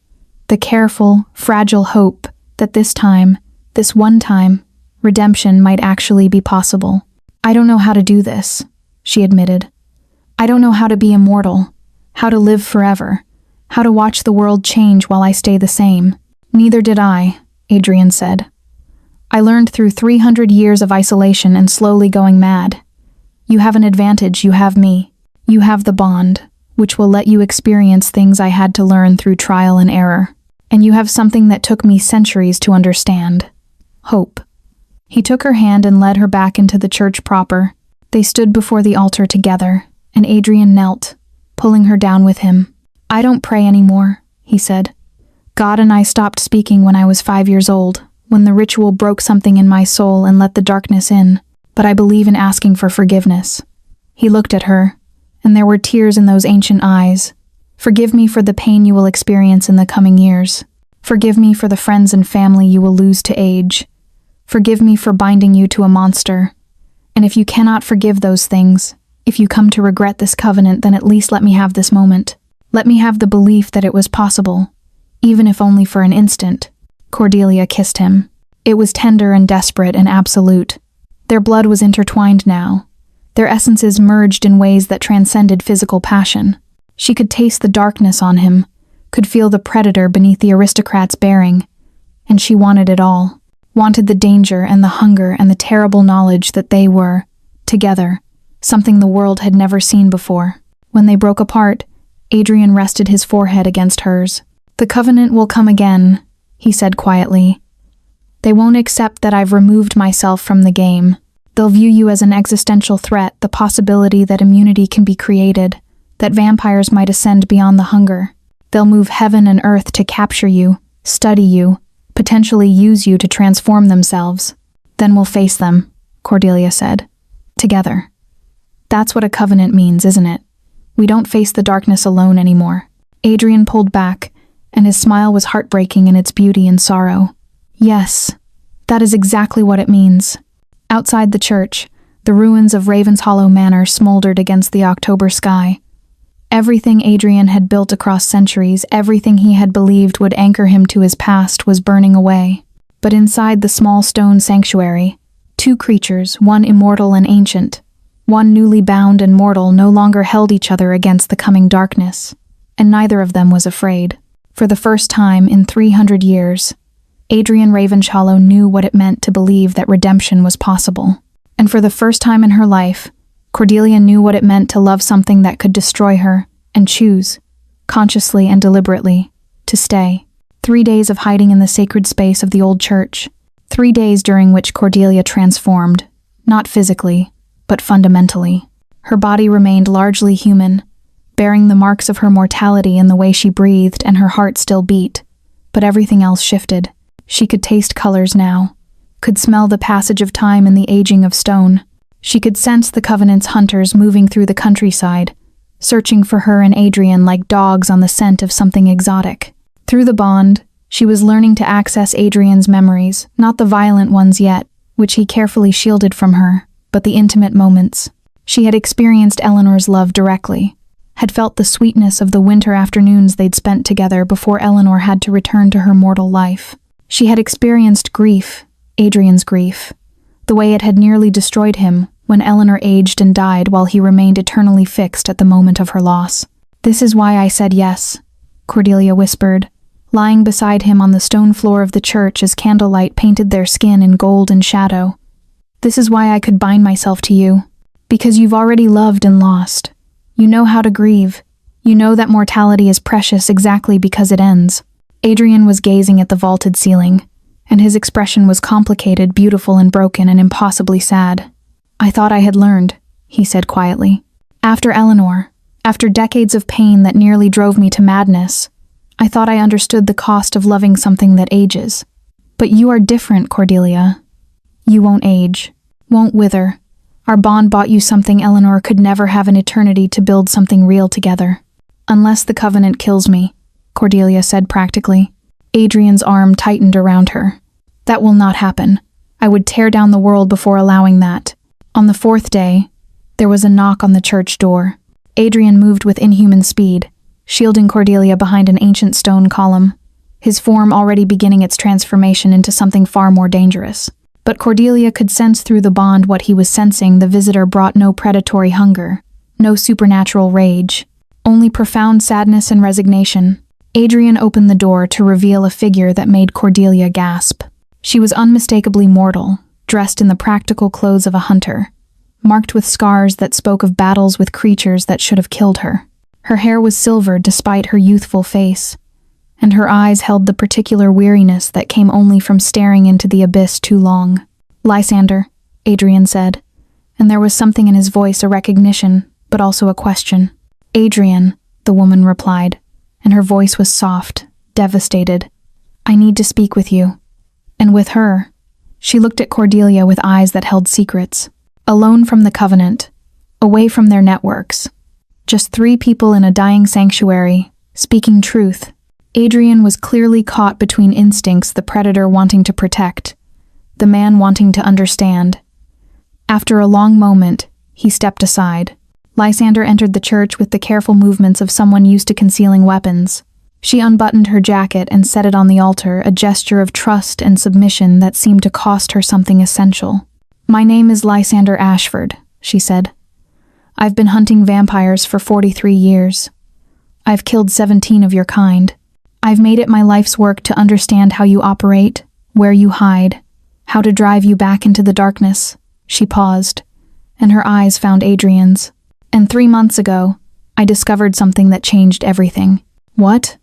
the careful, fragile hope that this time, this one time, redemption might actually be possible. "I don't know how to do this," she admitted. "I don't know how to be immortal, how to live forever, how to watch the world change while I stay the same." "Neither did I," Adrian said. "I learned through 300 years of isolation and slowly going mad. You have an advantage, you have me. You have the bond, which will let you experience things I had to learn through trial and error. And you have something that took me centuries to understand. Hope." He took her hand and led her back into the church proper. They stood before the altar together, and Adrian knelt, pulling her down with him. "I don't pray anymore," he said. "God and I stopped speaking when I was 5 years old, when the ritual broke something in my soul and let the darkness in, but I believe in asking for forgiveness." He looked at her, and there were tears in those ancient eyes. "Forgive me for the pain you will experience in the coming years. Forgive me for the friends and family you will lose to age. Forgive me for binding you to a monster. And if you cannot forgive those things, if you come to regret this covenant, then at least let me have this moment. Let me have the belief that it was possible, even if only for an instant." Cordelia kissed him. It was tender and desperate and absolute. Their blood was intertwined now. Their essences merged in ways that transcended physical passion. She could taste the darkness on him, could feel the predator beneath the aristocrat's bearing, and she wanted it all. Wanted the danger and the hunger and the terrible knowledge that they were, together, something the world had never seen before. When they broke apart, Adrian rested his forehead against hers. "The covenant will come again," he said quietly. "They won't accept that I've removed myself from the game. They'll view you as an existential threat, the possibility that immunity can be created, that vampires might ascend beyond the hunger. They'll move heaven and earth to capture you, study you, potentially use you to transform themselves. Then we'll face them," Cordelia said. "Together. That's what a covenant means, isn't it? We don't face the darkness alone anymore." Adrian pulled back, and his smile was heartbreaking in its beauty and sorrow. "Yes, that is exactly what it means." Outside the church, the ruins of Ravenshollow Manor smoldered against the October sky. Everything Adrian had built across centuries, everything he had believed would anchor him to his past, was burning away. But inside the small stone sanctuary, two creatures, one immortal and ancient, one newly bound and mortal, no longer held each other against the coming darkness, and neither of them was afraid. For the first time in 300 years, Adrian Ravenshollow knew what it meant to believe that redemption was possible. And for the first time in her life, Cordelia knew what it meant to love something that could destroy her, and choose, consciously and deliberately, to stay. 3 days of hiding in the sacred space of the old church. 3 days during which Cordelia transformed, not physically, but fundamentally. Her body remained largely human, bearing the marks of her mortality in the way she breathed, and her heart still beat. But everything else shifted. She could taste colors now, could smell the passage of time and the aging of stone. She could sense the Covenant's hunters moving through the countryside, searching for her and Adrian like dogs on the scent of something exotic. Through the bond, she was learning to access Adrian's memories, not the violent ones yet, which he carefully shielded from her, but the intimate moments. She had experienced Eleanor's love directly, had felt the sweetness of the winter afternoons they'd spent together before Eleanor had to return to her mortal life. She had experienced grief, Adrian's grief, the way it had nearly destroyed him when Eleanor aged and died while he remained eternally fixed at the moment of her loss. "This is why I said yes," Cordelia whispered, lying beside him on the stone floor of the church as candlelight painted their skin in gold and shadow. "This is why I could bind myself to you, because you've already loved and lost. You know how to grieve. You know that mortality is precious exactly because it ends." Adrian was gazing at the vaulted ceiling, and his expression was complicated, beautiful and broken, and impossibly sad. "I thought I had learned," he said quietly. "After Eleanor, after decades of pain that nearly drove me to madness, I thought I understood the cost of loving something that ages. But you are different, Cordelia. You won't age, won't wither. Our bond bought you something Eleanor could never have, an eternity to build something real together. Unless the Covenant kills me," Cordelia said practically. Adrian's arm tightened around her. "That will not happen. I would tear down the world before allowing that." On the 4th day, there was a knock on the church door. Adrian moved with inhuman speed, shielding Cordelia behind an ancient stone column, his form already beginning its transformation into something far more dangerous. But Cordelia could sense through the bond what he was sensing. The visitor brought no predatory hunger, no supernatural rage, only profound sadness and resignation. Adrian opened the door to reveal a figure that made Cordelia gasp. She was unmistakably mortal, dressed in the practical clothes of a hunter, marked with scars that spoke of battles with creatures that should have killed her. Her hair was silvered despite her youthful face, and her eyes held the particular weariness that came only from staring into the abyss too long. "Lysander," Adrian said, and there was something in his voice, a recognition, but also a question. "Adrian," the woman replied, and her voice was soft, devastated. "I need to speak with you." And with her, she looked at Cordelia with eyes that held secrets. Alone from the Covenant, away from their networks. Just 3 people in a dying sanctuary, speaking truth. Adrian was clearly caught between instincts, the predator wanting to protect, the man wanting to understand. After a long moment, he stepped aside. Lysander entered the church with the careful movements of someone used to concealing weapons. She unbuttoned her jacket and set it on the altar, a gesture of trust and submission that seemed to cost her something essential. "My name is Lysander Ashford," she said. "I've been hunting vampires for 43 years. I've killed 17 of your kind. I've made it my life's work to understand how you operate, where you hide, how to drive you back into the darkness." She paused, and her eyes found Adrian's. "And 3 months ago, I discovered something that changed everything." "What?"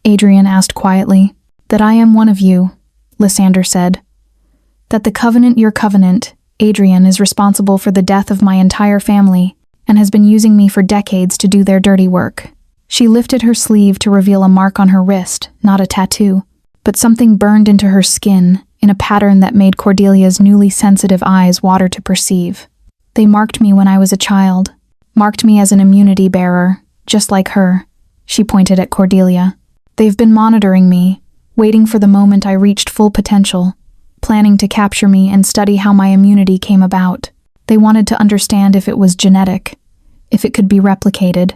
Adrian asked quietly. "That I am one of you," Lysander said. "That the Covenant, your covenant, Adrian, is responsible for the death of my entire family and has been using me for decades to do their dirty work." She lifted her sleeve to reveal a mark on her wrist, not a tattoo, but something burned into her skin in a pattern that made Cordelia's newly sensitive eyes water to perceive. "They marked me when I was a child, marked me as an immunity bearer, just like her." She pointed at Cordelia. "They've been monitoring me, waiting for the moment I reached full potential, planning to capture me and study how my immunity came about. They wanted to understand if it was genetic, if it could be replicated,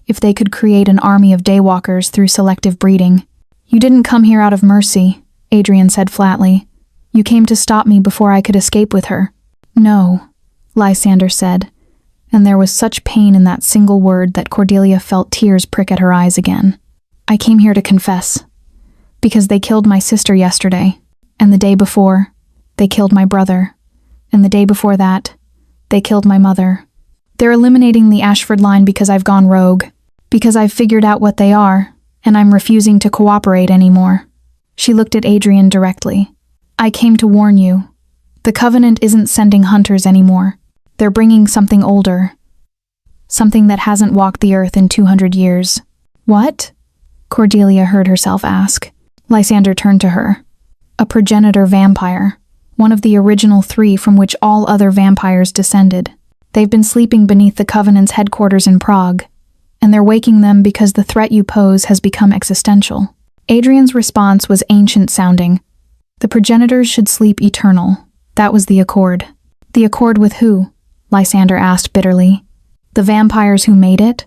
if they could create an army of daywalkers through selective breeding." "You didn't come here out of mercy," Adrian said flatly. "You came to stop me before I could escape with her." "No," Lysander said, and there was such pain in that single word that Cordelia felt tears prick at her eyes again. "I came here to confess, because they killed my sister yesterday, and the day before, they killed my brother, and the day before that, they killed my mother. They're eliminating the Ashford line because I've gone rogue, because I've figured out what they are, and I'm refusing to cooperate anymore." She looked at Adrian directly. "I came to warn you. The Covenant isn't sending hunters anymore. They're bringing something older. Something that hasn't walked the earth in 200 years." "What?" Cordelia heard herself ask. Lysander turned to her. "A progenitor vampire, one of the original 3 from which all other vampires descended. They've been sleeping beneath the Covenant's headquarters in Prague, and they're waking them because the threat you pose has become existential." Adrian's response was ancient-sounding. "The progenitors should sleep eternal. That was the accord." "The accord with who?" Lysander asked bitterly. "The vampires who made it?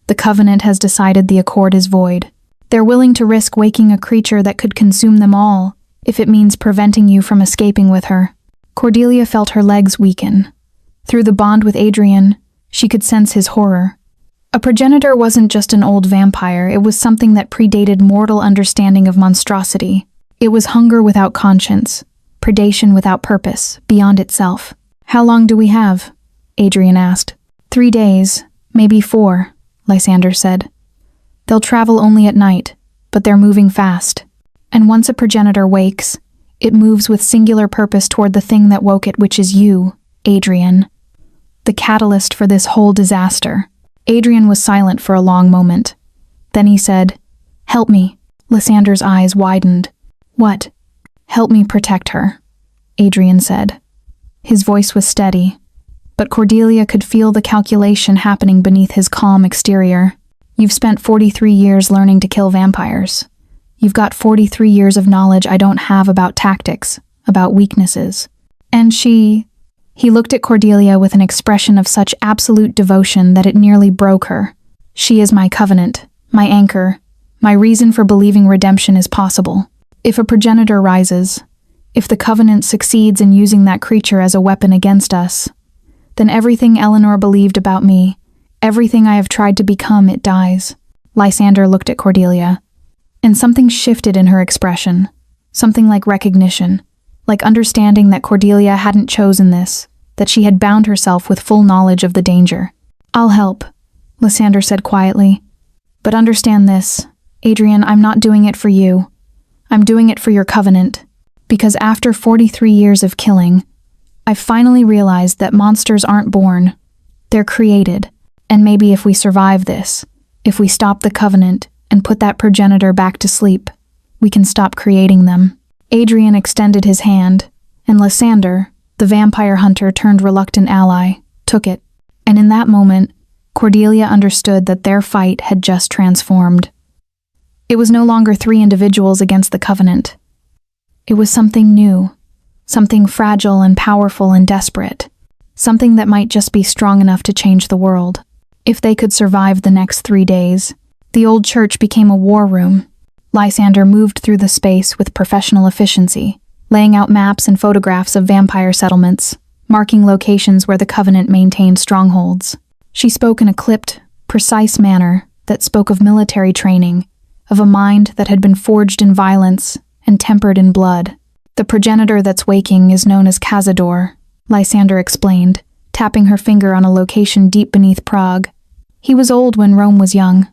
The Covenant has decided the accord is void. They're willing to risk waking a creature that could consume them all, if it means preventing you from escaping with her." Cordelia felt her legs weaken. Through the bond with Adrian, she could sense his horror. A progenitor wasn't just an old vampire, it was something that predated mortal understanding of monstrosity. It was hunger without conscience, predation without purpose, beyond itself. "How long do we have?" Adrian asked. 3 days, maybe 4, Lysander said. "They'll travel only at night, but they're moving fast. And once a progenitor wakes, it moves with singular purpose toward the thing that woke it, which is you, Adrian. The catalyst for this whole disaster." Adrian was silent for a long moment. Then he said, "Help me." Lysander's eyes widened. "What?" "Help me protect her," Adrian said. His voice was steady, but Cordelia could feel the calculation happening beneath his calm exterior. "You've spent 43 years learning to kill vampires. You've got 43 years of knowledge I don't have about tactics, about weaknesses. And she..." He looked at Cordelia with an expression of such absolute devotion that it nearly broke her. "She is my covenant, my anchor, my reason for believing redemption is possible. If a progenitor rises, If the Covenant succeeds in using that creature as a weapon against us, then everything Eleanor believed about me, everything I have tried to become, it dies. Lysander looked at Cordelia, and something shifted in her expression, something like recognition, like understanding that Cordelia hadn't chosen this, that she had bound herself with full knowledge of the danger. "I'll help," Lysander said quietly. "But understand this, Adrian, I'm not doing it for you. I'm doing it for your Covenant. Because after 43 years of killing, I've finally realized that monsters aren't born. They're created. And maybe if we survive this, if we stop the Covenant and put that progenitor back to sleep, we can stop creating them." Adrian extended his hand, and Lysander, the vampire hunter turned reluctant ally, took it. And in that moment, Cordelia understood that their fight had just transformed. It was no longer 3 individuals against the Covenant. It was something new, something fragile and powerful and desperate, something that might just be strong enough to change the world. If they could survive the next 3 days, the old church became a war room. Lysander moved through the space with professional efficiency, laying out maps and photographs of vampire settlements, marking locations where the Covenant maintained strongholds. She spoke in a clipped, precise manner that spoke of military training, of a mind that had been forged in violence and tempered in blood. "The progenitor that's waking is known as Cazador," Lysander explained, tapping her finger on a location deep beneath Prague. "He was old when Rome was young.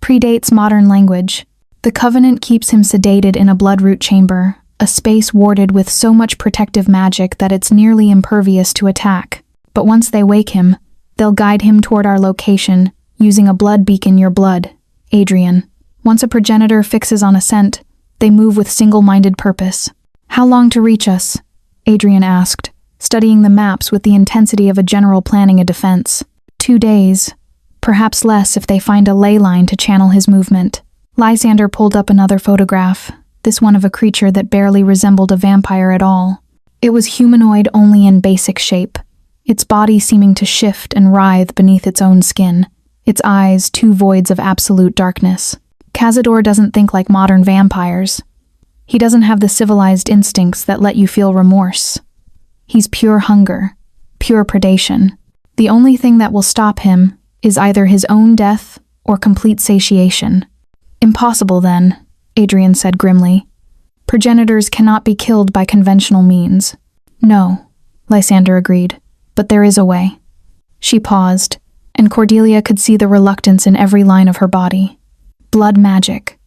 Predates modern language. The Covenant keeps him sedated in a bloodroot chamber, a space warded with so much protective magic that it's nearly impervious to attack. But once they wake him, they'll guide him toward our location, using a blood beacon your blood, Adrian. Once a progenitor fixes on a scent, they move with single-minded purpose." "How long to reach us?" Adrian asked, studying the maps with the intensity of a general planning a defense. 2 days, perhaps less if they find a ley line to channel his movement. Lysander pulled up another photograph, this one of a creature that barely resembled a vampire at all. It was humanoid only in basic shape, its body seeming to shift and writhe beneath its own skin, its eyes 2 voids of absolute darkness. Cazador doesn't think like modern vampires. He doesn't have the civilized instincts that let you feel remorse. He's pure hunger, pure predation. The only thing that will stop him is either his own death or complete satiation. "Impossible, then," Adrian said grimly. "Progenitors cannot be killed by conventional means." "No," Lysander agreed, "but there is a way." She paused, and Cordelia could see the reluctance in every line of her body. "Blood magic.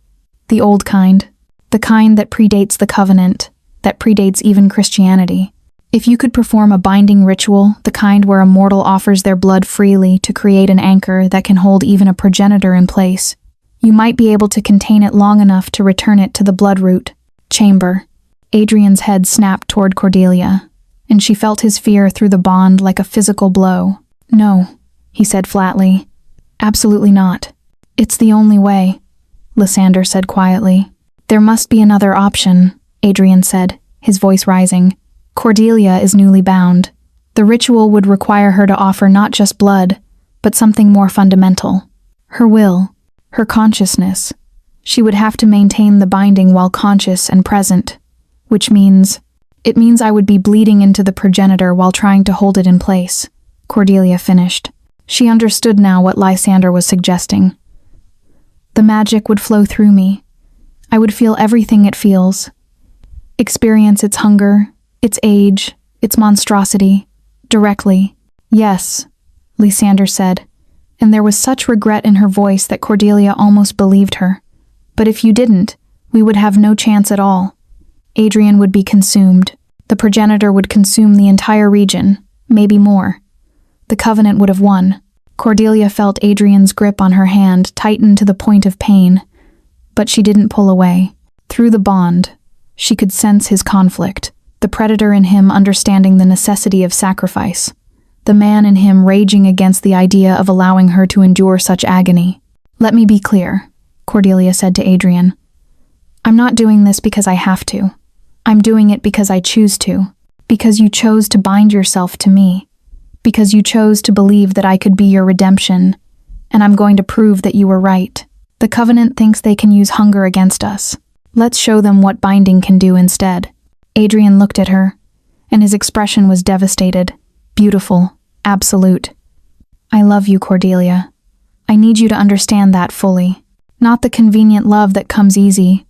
The old kind. The kind that predates the Covenant, that predates even Christianity. If you could perform a binding ritual, the kind where a mortal offers their blood freely to create an anchor that can hold even a progenitor in place, you might be able to contain it long enough to return it to the bloodroot chamber." Adrian's head snapped toward Cordelia, and she felt his fear through the bond like a physical blow. "No," he said flatly. "Absolutely not. It's the only way," Lysander said quietly. "There must be another option," Adrian said, his voice rising. "Cordelia is newly bound. The ritual would require her to offer not just blood, but something more fundamental. Her will, her consciousness. She would have to maintain the binding while conscious and present, which means... It means I would be bleeding into the progenitor while trying to hold it in place," Cordelia finished. She understood now what Lysander was suggesting. "The magic would flow through me. I would feel everything it feels. Experience its hunger, its age, its monstrosity, directly." "Yes," Lysander said, and there was such regret in her voice that Cordelia almost believed her. "But if you didn't, we would have no chance at all. Adrian would be consumed. The progenitor would consume the entire region, maybe more. The Covenant would have won." Cordelia felt Adrian's grip on her hand tighten to the point of pain, but she didn't pull away. Through the bond, she could sense his conflict, the predator in him understanding the necessity of sacrifice, the man in him raging against the idea of allowing her to endure such agony. "Let me be clear," Cordelia said to Adrian. "I'm not doing this because I have to. I'm doing it because I choose to, because you chose to bind yourself to me, because you chose to believe that I could be your redemption, and I'm going to prove that you were right. The Covenant thinks they can use hunger against us. Let's show them what binding can do instead." Adrian looked at her, and his expression was devastated, beautiful, absolute. I love you, Cordelia. I need you to understand that fully. Not the convenient love that comes easy,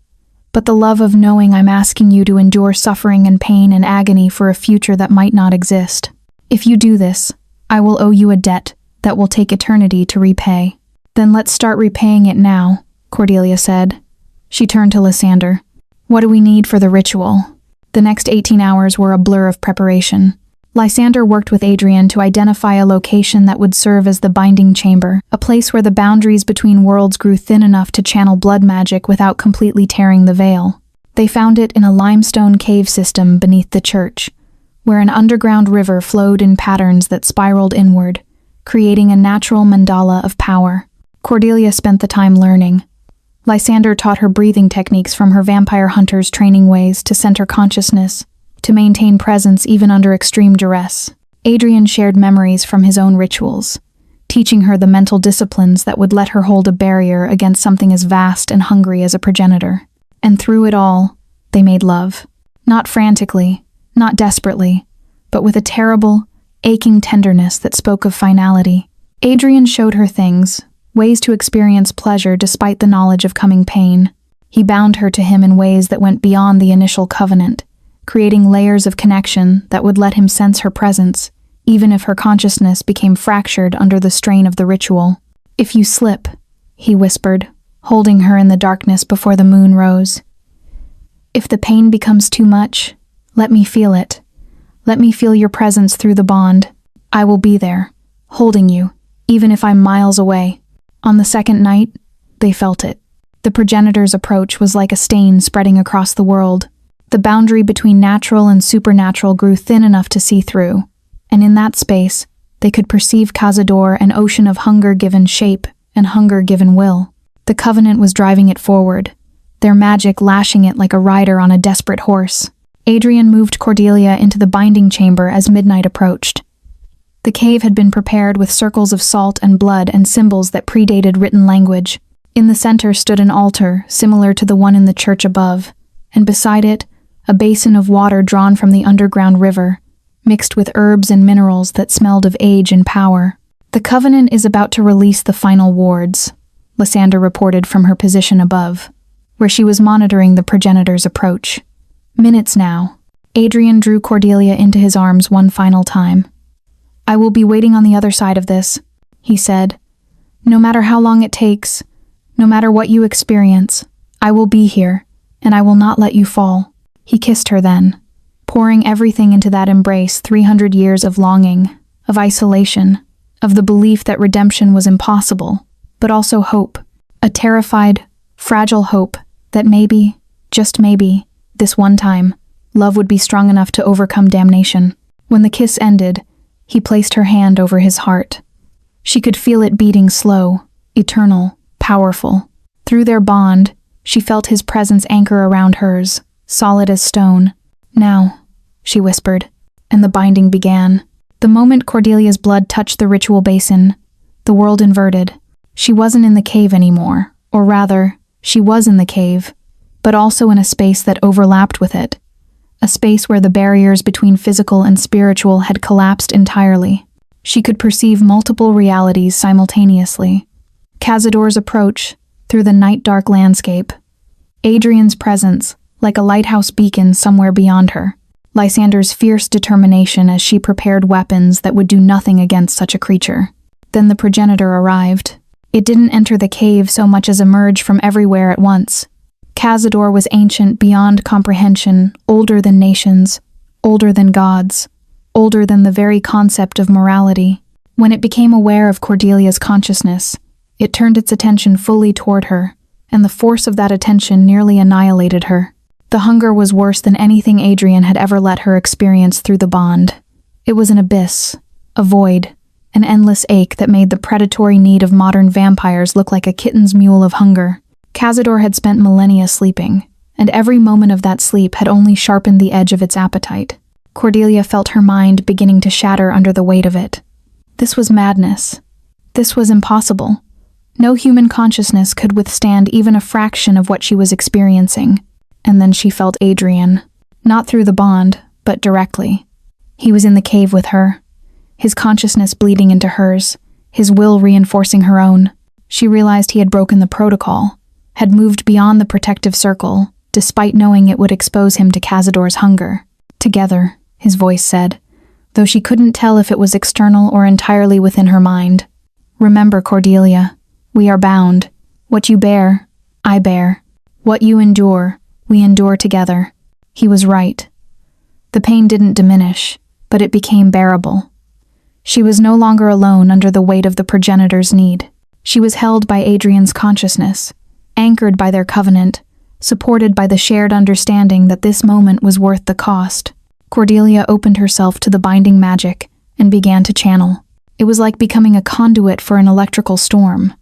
but the love of knowing I'm asking you to endure suffering and pain and agony for a future that might not exist. If you do this, I will owe you a debt that will take eternity to repay. Then let's start repaying it now, Cordelia said. She turned to Lysander. What do we need for the ritual? The next 18 hours were a blur of preparation. Lysander worked with Adrian to identify a location that would serve as the binding chamber, a place where the boundaries between worlds grew thin enough to channel blood magic without completely tearing the veil. They found it in a limestone cave system beneath the church, where an underground river flowed in patterns that spiraled inward, creating a natural mandala of power. Cordelia spent the time learning. Lysander taught her breathing techniques from her vampire hunter's training ways to center consciousness, to maintain presence even under extreme duress. Adrian shared memories from his own rituals, teaching her the mental disciplines that would let her hold a barrier against something as vast and hungry as a progenitor. And through it all, they made love. Not frantically, not desperately, but with a terrible, aching tenderness that spoke of finality. Adrian showed her things, ways to experience pleasure despite the knowledge of coming pain. He bound her to him in ways that went beyond the initial covenant, creating layers of connection that would let him sense her presence, even if her consciousness became fractured under the strain of the ritual. If you slip, he whispered, holding her in the darkness before the moon rose. If the pain becomes too much, let me feel it. Let me feel your presence through the bond. I will be there, holding you, even if I'm miles away. On the second night, they felt it. The progenitor's approach was like a stain spreading across the world. The boundary between natural and supernatural grew thin enough to see through, and in that space, they could perceive Cazador, an ocean of hunger given shape and hunger given will. The covenant was driving it forward, their magic lashing it like a rider on a desperate horse. Adrian moved Cordelia into the binding chamber as midnight approached. The cave had been prepared with circles of salt and blood and symbols that predated written language. In the center stood an altar, similar to the one in the church above, and beside it, a basin of water drawn from the underground river, mixed with herbs and minerals that smelled of age and power. The Covenant is about to release the final wards, Lysander reported from her position above, where she was monitoring the progenitor's approach. Minutes now. Adrian drew Cordelia into his arms one final time. I will be waiting on the other side of this, he said. No matter how long it takes, no matter what you experience, I will be here, and I will not let you fall. He kissed her then, pouring everything into that embrace, 300 years of longing, of isolation, of the belief that redemption was impossible, but also hope, a terrified, fragile hope that maybe, just maybe, this one time, love would be strong enough to overcome damnation. When the kiss ended, he placed her hand over his heart. She could feel it beating slow, eternal, powerful. Through their bond, she felt his presence anchor around hers, solid as stone. Now, she whispered, and the binding began. The moment Cordelia's blood touched the ritual basin, the world inverted. She wasn't in the cave anymore, or rather, she was in the cave, but also in a space that overlapped with it. A space where the barriers between physical and spiritual had collapsed entirely. She could perceive multiple realities simultaneously. Cazador's approach, through the night-dark landscape. Adrian's presence, like a lighthouse beacon somewhere beyond her. Lysander's fierce determination as she prepared weapons that would do nothing against such a creature. Then the progenitor arrived. It didn't enter the cave so much as emerge from everywhere at once. Cazador was ancient beyond comprehension, older than nations, older than gods, older than the very concept of morality. When it became aware of Cordelia's consciousness, it turned its attention fully toward her, and the force of that attention nearly annihilated her. The hunger was worse than anything Adrian had ever let her experience through the bond. It was an abyss, a void, an endless ache that made the predatory need of modern vampires look like a kitten's mule of hunger. Cazador had spent millennia sleeping, and every moment of that sleep had only sharpened the edge of its appetite. Cordelia felt her mind beginning to shatter under the weight of it. This was madness. This was impossible. No human consciousness could withstand even a fraction of what she was experiencing. And then she felt Adrian. Not through the bond, but directly. He was in the cave with her, his consciousness bleeding into hers, his will reinforcing her own. She realized he had broken the protocol, had moved beyond the protective circle, despite knowing it would expose him to Cazador's hunger. Together, his voice said, though she couldn't tell if it was external or entirely within her mind. Remember, Cordelia, we are bound. What you bear, I bear. What you endure, we endure together. He was right. The pain didn't diminish, but it became bearable. She was no longer alone under the weight of the progenitor's need. She was held by Adrian's consciousness, anchored by their covenant, supported by the shared understanding that this moment was worth the cost. Cordelia opened herself to the binding magic and began to channel. It was like becoming a conduit for an electrical storm.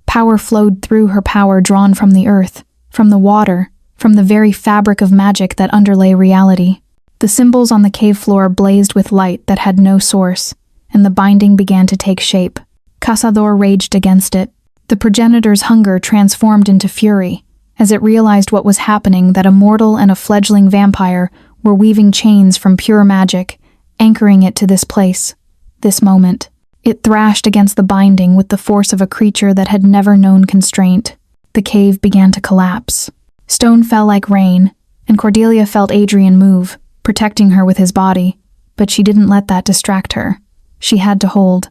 Power flowed through her, power drawn from the earth, from the water, from the very fabric of magic that underlay reality. The symbols on the cave floor blazed with light that had no source, and the binding began to take shape. Cazador raged against it. The progenitor's hunger transformed into fury, as it realized what was happening, that a mortal and a fledgling vampire were weaving chains from pure magic, anchoring it to this place, this moment. It thrashed against the binding with the force of a creature that had never known constraint. The cave began to collapse. Stone fell like rain, and Cordelia felt Adrian move, protecting her with his body, but she didn't let that distract her. She had to hold.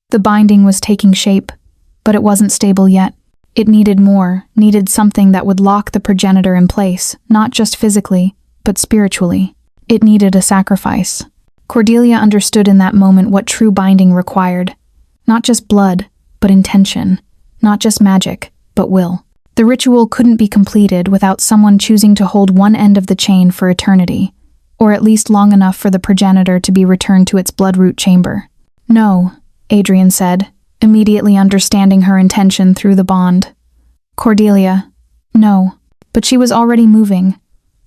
The binding was taking shape, but it wasn't stable yet. It needed more, needed something that would lock the progenitor in place, not just physically, but spiritually. It needed a sacrifice. Cordelia understood in that moment what true binding required. Not just blood, but intention. Not just magic, but will. The ritual couldn't be completed without someone choosing to hold one end of the chain for eternity, or at least long enough for the progenitor to be returned to its bloodroot chamber. No, Adrian said, immediately understanding her intention through the bond. Cordelia, no. But she was already moving,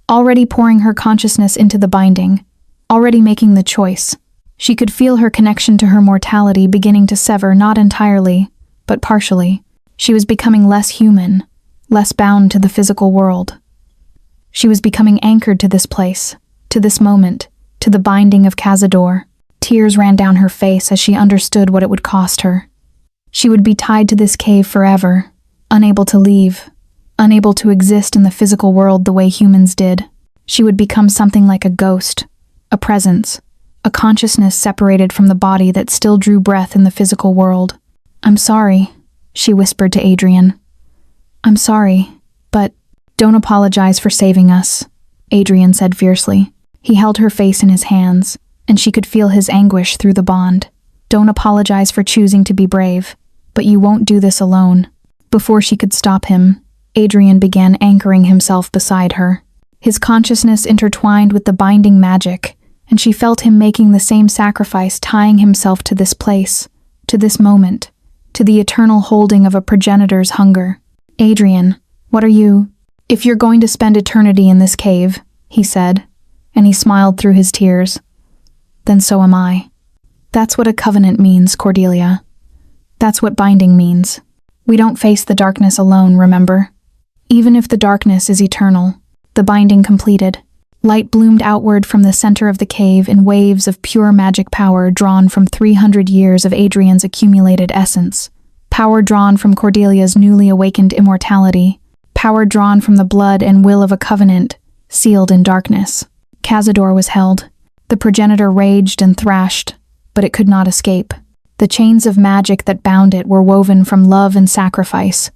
already pouring her consciousness into the binding, already making the choice. She could feel her connection to her mortality beginning to sever, not entirely, but partially. She was becoming less human, less bound to the physical world. She was becoming anchored to this place, to this moment, to the binding of Cazador. Tears ran down her face as she understood what it would cost her. She would be tied to this cave forever, unable to leave, unable to exist in the physical world the way humans did. She would become something like a ghost, a presence, a consciousness separated from the body that still drew breath in the physical world. "I'm sorry," she whispered to Adrian. "I'm sorry, but don't apologize for saving us," Adrian said fiercely. He held her face in his hands, and she could feel his anguish through the bond. "Don't apologize for choosing to be brave, but you won't do this alone." Before she could stop him, Adrian began anchoring himself beside her. His consciousness intertwined with the binding magic, and she felt him making the same sacrifice, tying himself to this place, to this moment, to the eternal holding of a progenitor's hunger. "Adrian, what are you? If you're going to spend eternity in this cave," he said, and he smiled through his tears, "then so am I." That's what a covenant means, Cordelia. That's what binding means. We don't face the darkness alone, remember? Even if the darkness is eternal. The binding completed. Light bloomed outward from the center of the cave in waves of pure magic power drawn from 300 years of Adrian's accumulated essence. Power drawn from Cordelia's newly awakened immortality. Power drawn from the blood and will of a covenant, sealed in darkness. Cazador was held. The progenitor raged and thrashed, but it could not escape. The chains of magic that bound it were woven from love and sacrifice,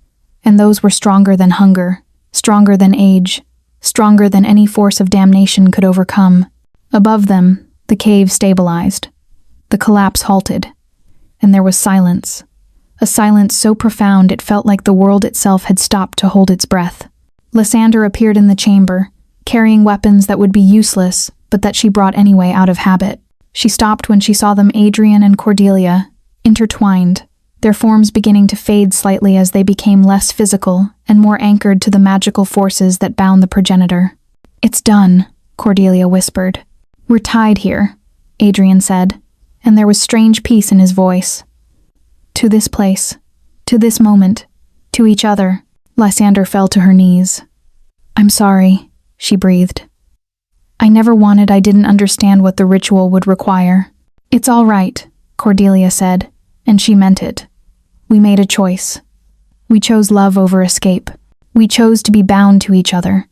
and those were stronger than hunger, stronger than age, stronger than any force of damnation could overcome. Above them, the cave stabilized. The collapse halted, and there was silence. A silence so profound it felt like the world itself had stopped to hold its breath. Lysander appeared in the chamber, carrying weapons that would be useless, but that she brought anyway out of habit. She stopped when she saw them, Adrian and Cordelia, intertwined, their forms beginning to fade slightly as they became less physical and more anchored to the magical forces that bound the progenitor. "It's done," Cordelia whispered. "We're tied here," Adrian said, and there was strange peace in his voice. "To this place, to this moment, to each other." Lysander fell to her knees. "I'm sorry," she breathed. I never wanted. I didn't understand what the ritual would require. It's all right, Cordelia said, and she meant it. We made a choice. We chose love over escape. We chose to be bound to each other.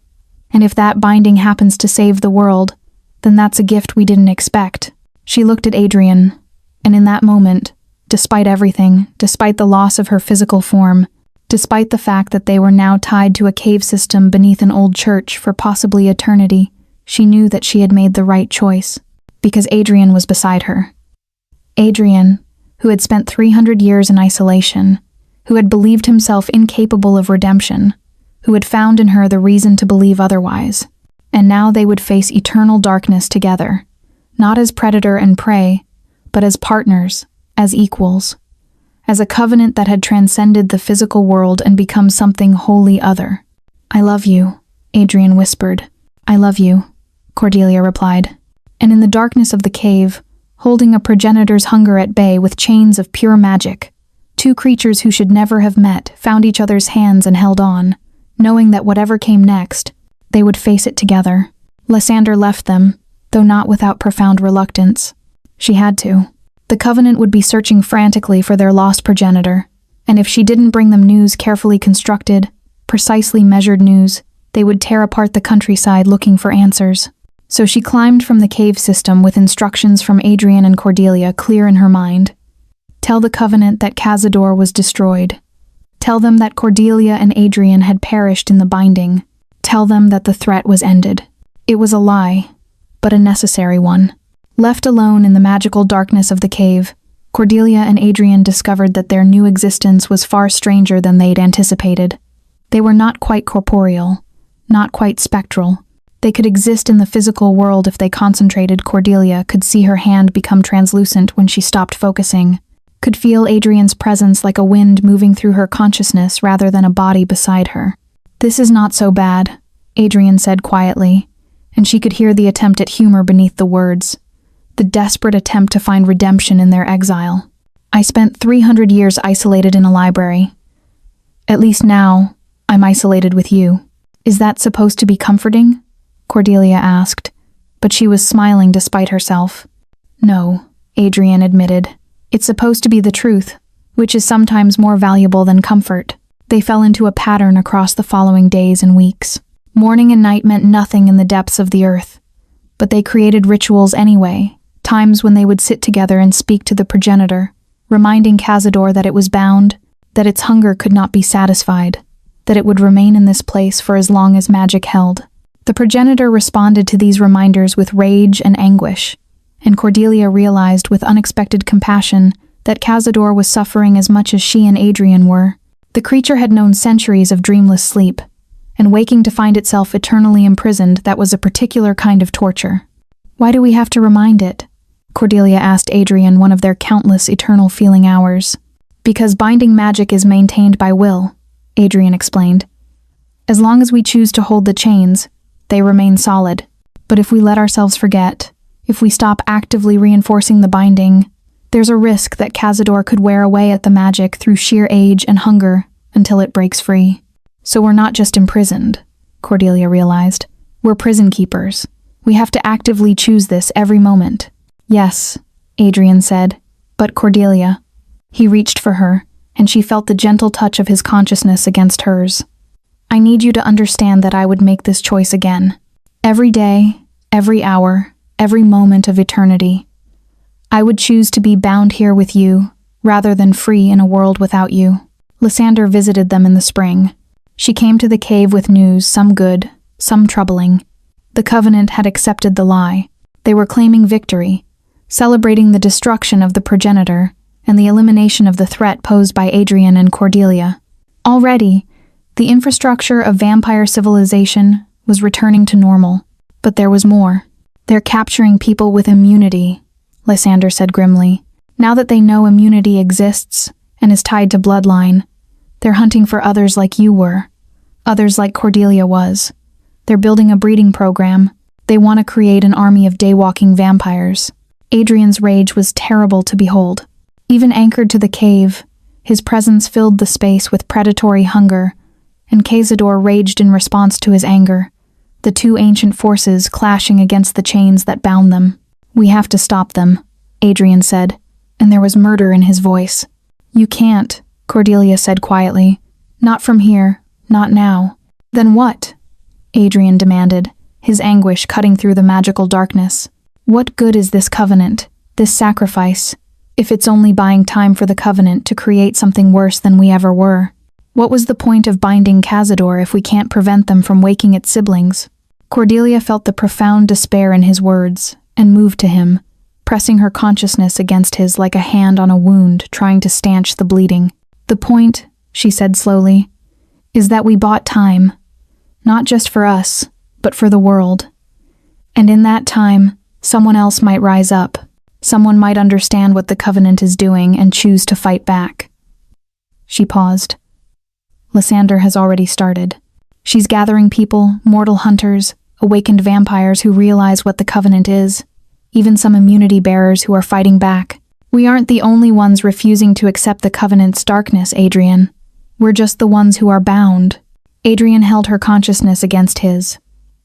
And if that binding happens to save the world, then that's a gift we didn't expect. She looked at Adrian, and in that moment, despite everything, despite the loss of her physical form, despite the fact that they were now tied to a cave system beneath an old church for possibly eternity, she knew that she had made the right choice, because Adrian was beside her. Adrian, who had spent 300 years in isolation, who had believed himself incapable of redemption, who had found in her the reason to believe otherwise, and now they would face eternal darkness together, not as predator and prey, but as partners, as equals, as a covenant that had transcended the physical world and become something wholly other. I love you, Adrian whispered. I love you, Cordelia replied. And in the darkness of the cave, holding a progenitor's hunger at bay with chains of pure magic, two creatures who should never have met found each other's hands and held on, knowing that whatever came next, they would face it together. Lysander left them, though not without profound reluctance. She had to. The Covenant would be searching frantically for their lost progenitor, and if she didn't bring them news carefully constructed, precisely measured news, they would tear apart the countryside looking for answers. So she climbed from the cave system with instructions from Adrian and Cordelia clear in her mind. Tell the Covenant that Cazador was destroyed. Tell them that Cordelia and Adrian had perished in the binding. Tell them that the threat was ended. It was a lie, but a necessary one. Left alone in the magical darkness of the cave, Cordelia and Adrian discovered that their new existence was far stranger than they'd anticipated. They were not quite corporeal, not quite spectral. They could exist in the physical world if they concentrated. Cordelia could see her hand become translucent when she stopped focusing, could feel Adrian's presence like a wind moving through her consciousness rather than a body beside her. This is not so bad, Adrian said quietly, and she could hear the attempt at humor beneath the words. The desperate attempt to find redemption in their exile. I spent 300 years isolated in a library. At least now, I'm isolated with you. Is that supposed to be comforting? Cordelia asked, but she was smiling despite herself. No, Adrian admitted. It's supposed to be the truth, which is sometimes more valuable than comfort. They fell into a pattern across the following days and weeks. Morning and night meant nothing in the depths of the earth, but they created rituals anyway. Times when they would sit together and speak to the progenitor, reminding Cazador that it was bound, that its hunger could not be satisfied, that it would remain in this place for as long as magic held. The progenitor responded to these reminders with rage and anguish, and Cordelia realized with unexpected compassion that Cazador was suffering as much as she and Adrian were. The creature had known centuries of dreamless sleep, and waking to find itself eternally imprisoned, that was a particular kind of torture. Why do we have to remind it? Cordelia asked Adrian one of their countless eternal feeling hours. Because binding magic is maintained by will, Adrian explained. As long as we choose to hold the chains, they remain solid. But if we let ourselves forget, if we stop actively reinforcing the binding, there's a risk that Cazador could wear away at the magic through sheer age and hunger until it breaks free. So we're not just imprisoned, Cordelia realized. We're prison keepers. We have to actively choose this every moment. Yes, Adrian said, but Cordelia. He reached for her, and she felt the gentle touch of his consciousness against hers. I need you to understand that I would make this choice again. Every day, every hour, every moment of eternity. I would choose to be bound here with you, rather than free in a world without you. Lysander visited them in the spring. She came to the cave with news, some good, some troubling. The Covenant had accepted the lie. They were claiming victory, celebrating the destruction of the progenitor and the elimination of the threat posed by Adrian and Cordelia. Already, the infrastructure of vampire civilization was returning to normal. But there was more. They're capturing people with immunity, Lysander said grimly. Now that they know immunity exists and is tied to bloodline, they're hunting for others like you were, others like Cordelia was. They're building a breeding program. They want to create an army of daywalking vampires. Adrian's rage was terrible to behold. Even anchored to the cave, his presence filled the space with predatory hunger, and Cazador raged in response to his anger. the two ancient forces clashing against the chains that bound them. "We have to stop them," Adrian said, and there was murder in his voice. "You can't," Cordelia said quietly. "Not from here, not now." "Then what?" Adrian demanded, his anguish cutting through the magical darkness. "What good is this covenant, this sacrifice, if it's only buying time for the covenant to create something worse than we ever were? What was the point of binding Cazador if we can't prevent them from waking its siblings?" Cordelia felt the profound despair in his words and moved to him, pressing her consciousness against his like a hand on a wound trying to stanch the bleeding. "The point," she said slowly, "is that we bought time, not just for us, but for the world. And in that time, someone else might rise up. Someone might understand what the covenant is doing and choose to fight back." She paused. Lysander has already started. She's gathering people, mortal hunters, awakened vampires who realize what the covenant is, even some immunity bearers who are fighting back. "We aren't the only ones refusing to accept the covenant's darkness, Adrian. We're just the ones who are bound." Adrian held her consciousness against his,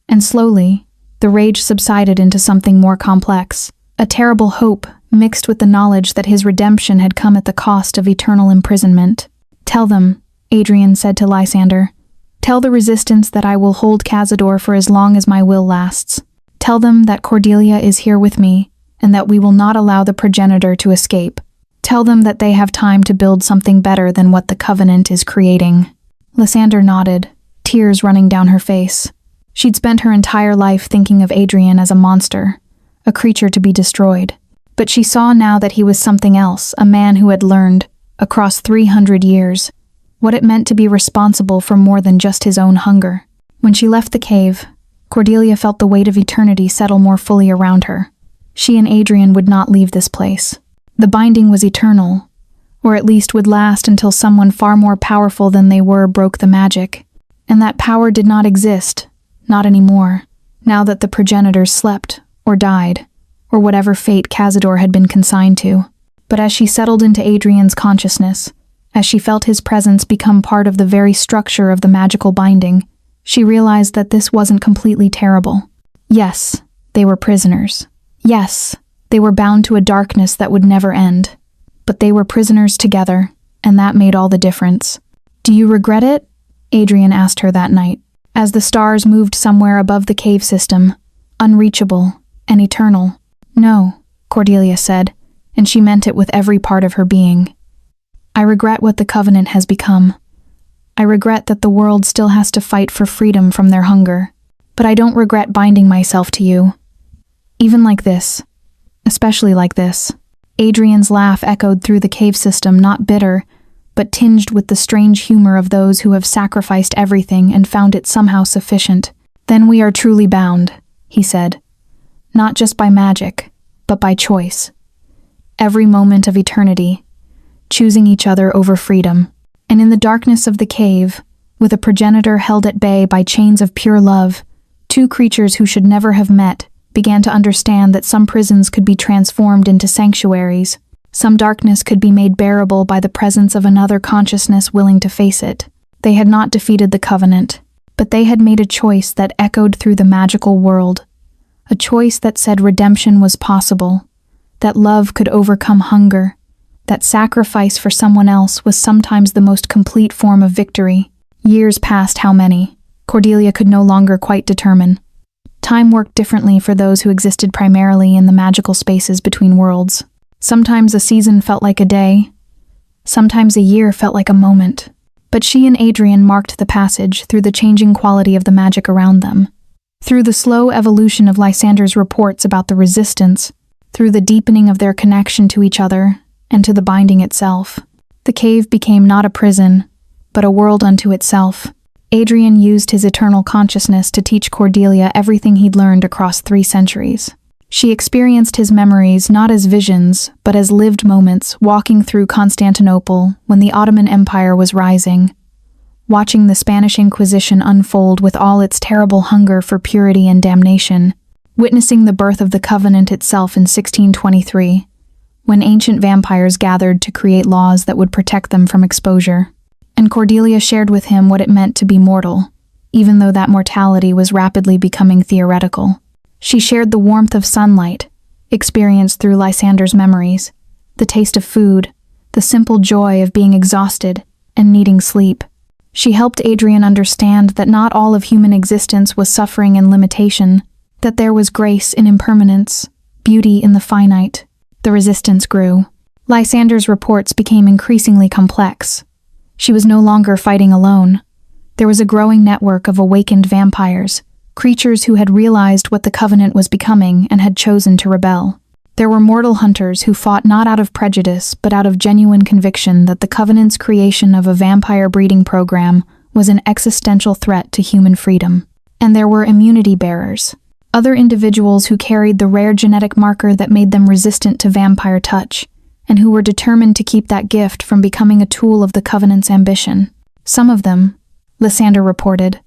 and slowly, the rage subsided into something more complex, a terrible hope mixed with the knowledge that his redemption had come at the cost of eternal imprisonment. "Tell them," Adrian said to Lysander. "Tell the resistance that I will hold Cazador for as long as my will lasts. Tell them that Cordelia is here with me, and that we will not allow the progenitor to escape. Tell them that they have time to build something better than what the covenant is creating." Lysander nodded, tears running down her face. She'd spent her entire life thinking of Adrian as a monster, a creature to be destroyed. But she saw now that he was something else, a man who had learned, across 300 years, what it meant to be responsible for more than just his own hunger. When she left the cave, Cordelia felt the weight of eternity settle more fully around her. She and Adrian would not leave this place. The binding was eternal, or at least would last until someone far more powerful than they were broke the magic. And that power did not exist, not anymore, now that the progenitors slept, or died, or whatever fate Cazador had been consigned to. But as she settled into Adrian's consciousness, as she felt his presence become part of the very structure of the magical binding, she realized that this wasn't completely terrible. Yes, they were prisoners. Yes, they were bound to a darkness that would never end. But they were prisoners together, and that made all the difference. "Do you regret it?" Adrian asked her that night, as the stars moved somewhere above the cave system, unreachable and eternal. "No," Cordelia said, and she meant it with every part of her being. "I regret what the covenant has become. I regret that the world still has to fight for freedom from their hunger. But I don't regret binding myself to you. Even like this. Especially like this." Adrian's laugh echoed through the cave system, not bitter, but tinged with the strange humor of those who have sacrificed everything and found it somehow sufficient. "Then we are truly bound," he said. "Not just by magic, but by choice. Every moment of eternity, choosing each other over freedom." And in the darkness of the cave, with a progenitor held at bay by chains of pure love, two creatures who should never have met began to understand that some prisons could be transformed into sanctuaries. Some darkness could be made bearable by the presence of another consciousness willing to face it. They had not defeated the covenant, but they had made a choice that echoed through the magical world. A choice that said redemption was possible, that love could overcome hunger, that sacrifice for someone else was sometimes the most complete form of victory. Years passed, how many? Cordelia could no longer quite determine. Time worked differently for those who existed primarily in the magical spaces between worlds. Sometimes a season felt like a day. Sometimes a year felt like a moment. But she and Adrian marked the passage through the changing quality of the magic around them. Through the slow evolution of Lysander's reports about the resistance, through the deepening of their connection to each other, and to the binding itself. The cave became not a prison, but a world unto itself. Adrian used his eternal consciousness to teach Cordelia everything he'd learned across 3 centuries. She experienced his memories not as visions, but as lived moments, walking through Constantinople when the Ottoman Empire was rising, watching the Spanish Inquisition unfold with all its terrible hunger for purity and damnation, witnessing the birth of the Covenant itself in 1623, when ancient vampires gathered to create laws that would protect them from exposure. And Cordelia shared with him what it meant to be mortal, even though that mortality was rapidly becoming theoretical. She shared the warmth of sunlight, experienced through Lysander's memories, the taste of food, the simple joy of being exhausted and needing sleep. She helped Adrian understand that not all of human existence was suffering and limitation, that there was grace in impermanence, beauty in the finite. The resistance grew. Lysander's reports became increasingly complex. She was no longer fighting alone. There was a growing network of awakened vampires, creatures who had realized what the Covenant was becoming and had chosen to rebel. There were mortal hunters who fought not out of prejudice but out of genuine conviction that the Covenant's creation of a vampire breeding program was an existential threat to human freedom. And there were immunity bearers, other individuals who carried the rare genetic marker that made them resistant to vampire touch, and who were determined to keep that gift from becoming a tool of the Covenant's ambition. Some of them, Lysander reported,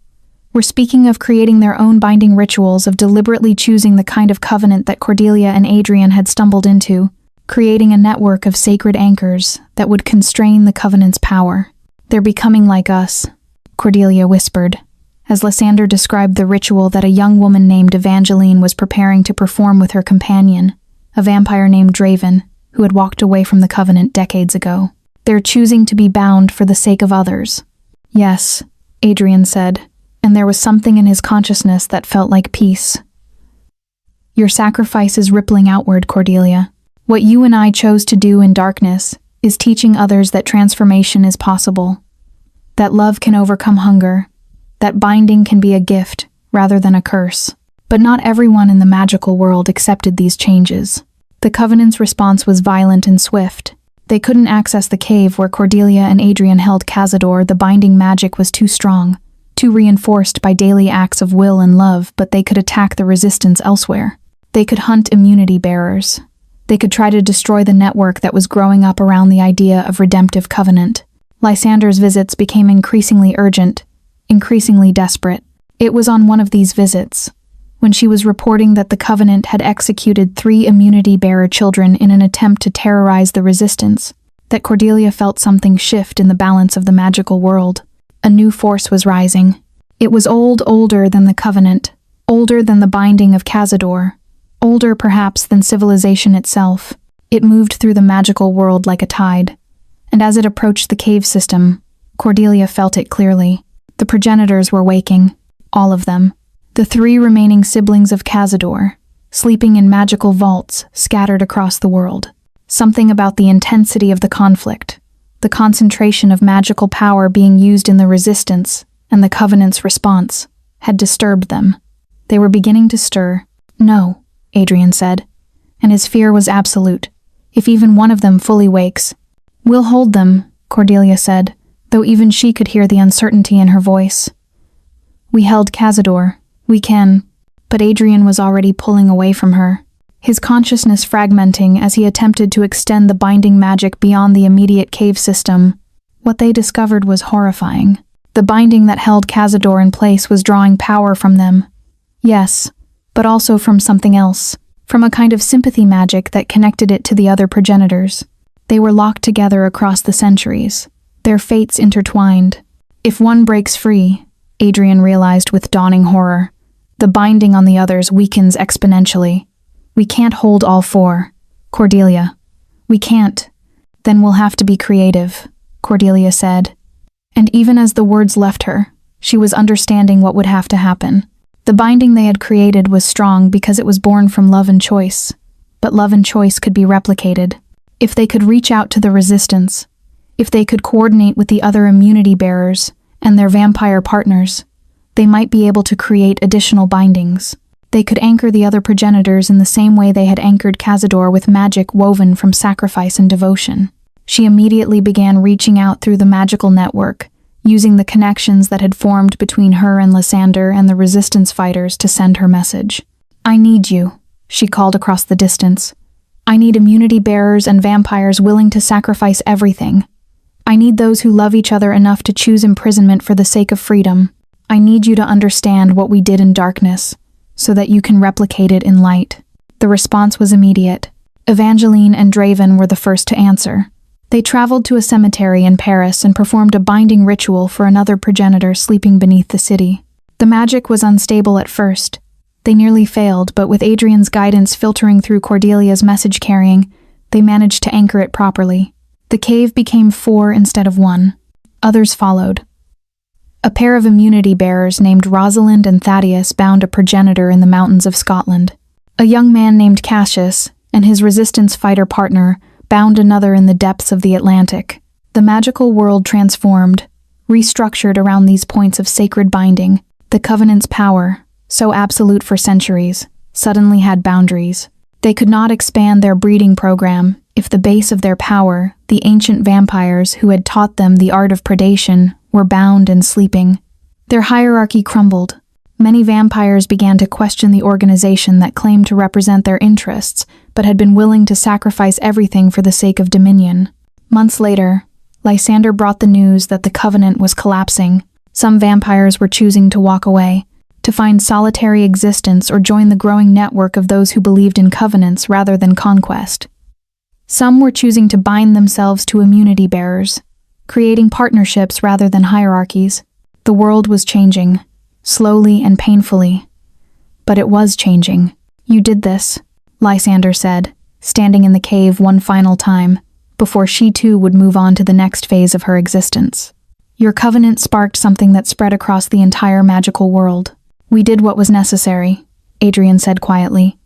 were speaking of creating their own binding rituals, of deliberately choosing the kind of covenant that Cordelia and Adrian had stumbled into, creating a network of sacred anchors that would constrain the Covenant's power. "They're becoming like us," Cordelia whispered, as Lysander described the ritual that a young woman named Evangeline was preparing to perform with her companion, a vampire named Draven, who had walked away from the Covenant decades ago. "They're choosing to be bound for the sake of others." "Yes," Adrian said, and there was something in his consciousness that felt like peace. "Your sacrifice is rippling outward, Cordelia. What you and I chose to do in darkness is teaching others that transformation is possible, that love can overcome hunger, that binding can be a gift rather than a curse." But not everyone in the magical world accepted these changes. The Covenant's response was violent and swift. They couldn't access the cave where Cordelia and Adrian held Cazador. The binding magic was too strong, too reinforced by daily acts of will and love, but they could attack the resistance elsewhere. They could hunt immunity bearers. They could try to destroy the network that was growing up around the idea of redemptive covenant. Lysander's visits became increasingly urgent, increasingly desperate. It was on one of these visits, when she was reporting that the Covenant had executed 3 immunity-bearer children in an attempt to terrorize the resistance, that Cordelia felt something shift in the balance of the magical world. A new force was rising. It was older than the Covenant, older than the binding of Cazador, older perhaps than civilization itself. It moved through the magical world like a tide, and as it approached the cave system, Cordelia felt it clearly. The progenitors were waking, all of them. The 3 remaining siblings of Cazador, sleeping in magical vaults scattered across the world. Something about the intensity of the conflict, the concentration of magical power being used in the resistance, and the Covenant's response, had disturbed them. They were beginning to stir. "No," Adrian said, and his fear was absolute. "If even one of them fully wakes." "We'll hold them," Cordelia said, though even she could hear the uncertainty in her voice. "We held Cazador. We can." But Adrian was already pulling away from her, his consciousness fragmenting as he attempted to extend the binding magic beyond the immediate cave system. What they discovered was horrifying. The binding that held Cazador in place was drawing power from them. Yes, but also from something else, from a kind of sympathy magic that connected it to the other progenitors. They were locked together across the centuries, their fates intertwined. If one breaks free, Adrian realized with dawning horror, the binding on the others weakens exponentially. "We can't hold all 4, Cordelia. We can't." "Then we'll have to be creative," Cordelia said. And even as the words left her, she was understanding what would have to happen. The binding they had created was strong because it was born from love and choice, but love and choice could be replicated. If they could reach out to the resistance, if they could coordinate with the other immunity bearers and their vampire partners, they might be able to create additional bindings. They could anchor the other progenitors in the same way they had anchored Cazador, with magic woven from sacrifice and devotion. She immediately began reaching out through the magical network, using the connections that had formed between her and Lysander and the resistance fighters to send her message. "I need you," she called across the distance. "I need immunity bearers and vampires willing to sacrifice everything. I need those who love each other enough to choose imprisonment for the sake of freedom. I need you to understand what we did in darkness, so that you can replicate it in light." The response was immediate. Evangeline and Draven were the first to answer. They traveled to a cemetery in Paris and performed a binding ritual for another progenitor sleeping beneath the city. The magic was unstable at first. They nearly failed, but with Adrian's guidance filtering through Cordelia's message carrying, they managed to anchor it properly. The cave became 4 instead of 1. Others followed. A pair of immunity bearers named Rosalind and Thaddeus bound a progenitor in the mountains of Scotland. A young man named Cassius and his resistance fighter partner bound another in the depths of the Atlantic. The magical world transformed, restructured around these points of sacred binding. The Covenant's power, so absolute for centuries, suddenly had boundaries. They could not expand their breeding program if the base of their power, the ancient vampires who had taught them the art of predation, were bound and sleeping. Their hierarchy crumbled. Many vampires began to question the organization that claimed to represent their interests, but had been willing to sacrifice everything for the sake of dominion. Months later, Lysander brought the news that the Covenant was collapsing. Some vampires were choosing to walk away, to find solitary existence or join the growing network of those who believed in covenants rather than conquest. Some were choosing to bind themselves to immunity bearers, creating partnerships rather than hierarchies. The world was changing, slowly and painfully. But it was changing. "You did this," Lysander said, standing in the cave one final time, before she too would move on to the next phase of her existence. "Your covenant sparked something that spread across the entire magical world. We did what was necessary," Adrian said quietly.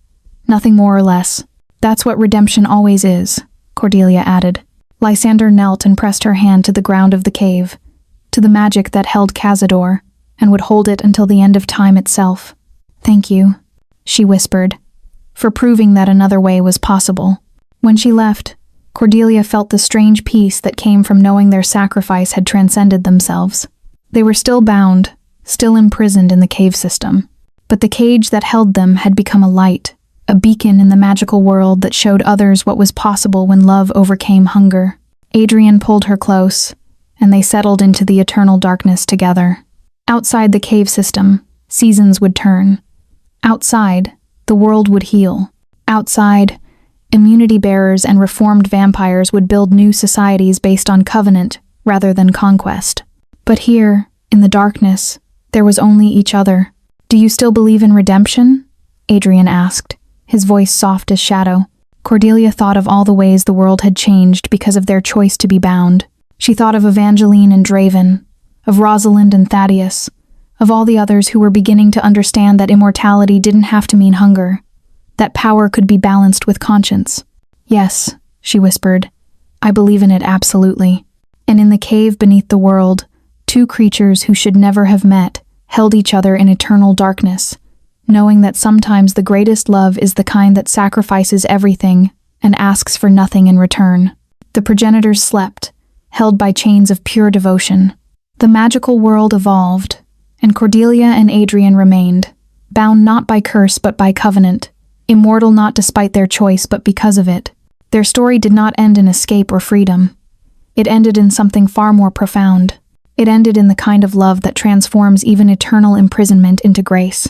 "Nothing more or less. That's what redemption always is," Cordelia added. Lysander knelt and pressed her hand to the ground of the cave, to the magic that held Cazador, and would hold it until the end of time itself. "Thank you," she whispered, "for proving that another way was possible." When she left, Cordelia felt the strange peace that came from knowing their sacrifice had transcended themselves. They were still bound, still imprisoned in the cave system, but the cage that held them had become a light, a beacon in the magical world that showed others what was possible when love overcame hunger. Adrian pulled her close, and they settled into the eternal darkness together. Outside the cave system, seasons would turn. Outside, the world would heal. Outside, immunity bearers and reformed vampires would build new societies based on covenant rather than conquest. But here, in the darkness, there was only each other. "Do you still believe in redemption?" Adrian asked, his voice soft as shadow. Cordelia thought of all the ways the world had changed because of their choice to be bound. She thought of Evangeline and Draven, of Rosalind and Thaddeus, of all the others who were beginning to understand that immortality didn't have to mean hunger, that power could be balanced with conscience. "Yes," she whispered, "I believe in it absolutely." And in the cave beneath the world, 2 creatures who should never have met held each other in eternal darkness, knowing that sometimes the greatest love is the kind that sacrifices everything and asks for nothing in return. The progenitors slept, held by chains of pure devotion. The magical world evolved, and Cordelia and Adrian remained, bound not by curse but by covenant, immortal not despite their choice but because of it. Their story did not end in escape or freedom. It ended in something far more profound. It ended in the kind of love that transforms even eternal imprisonment into grace.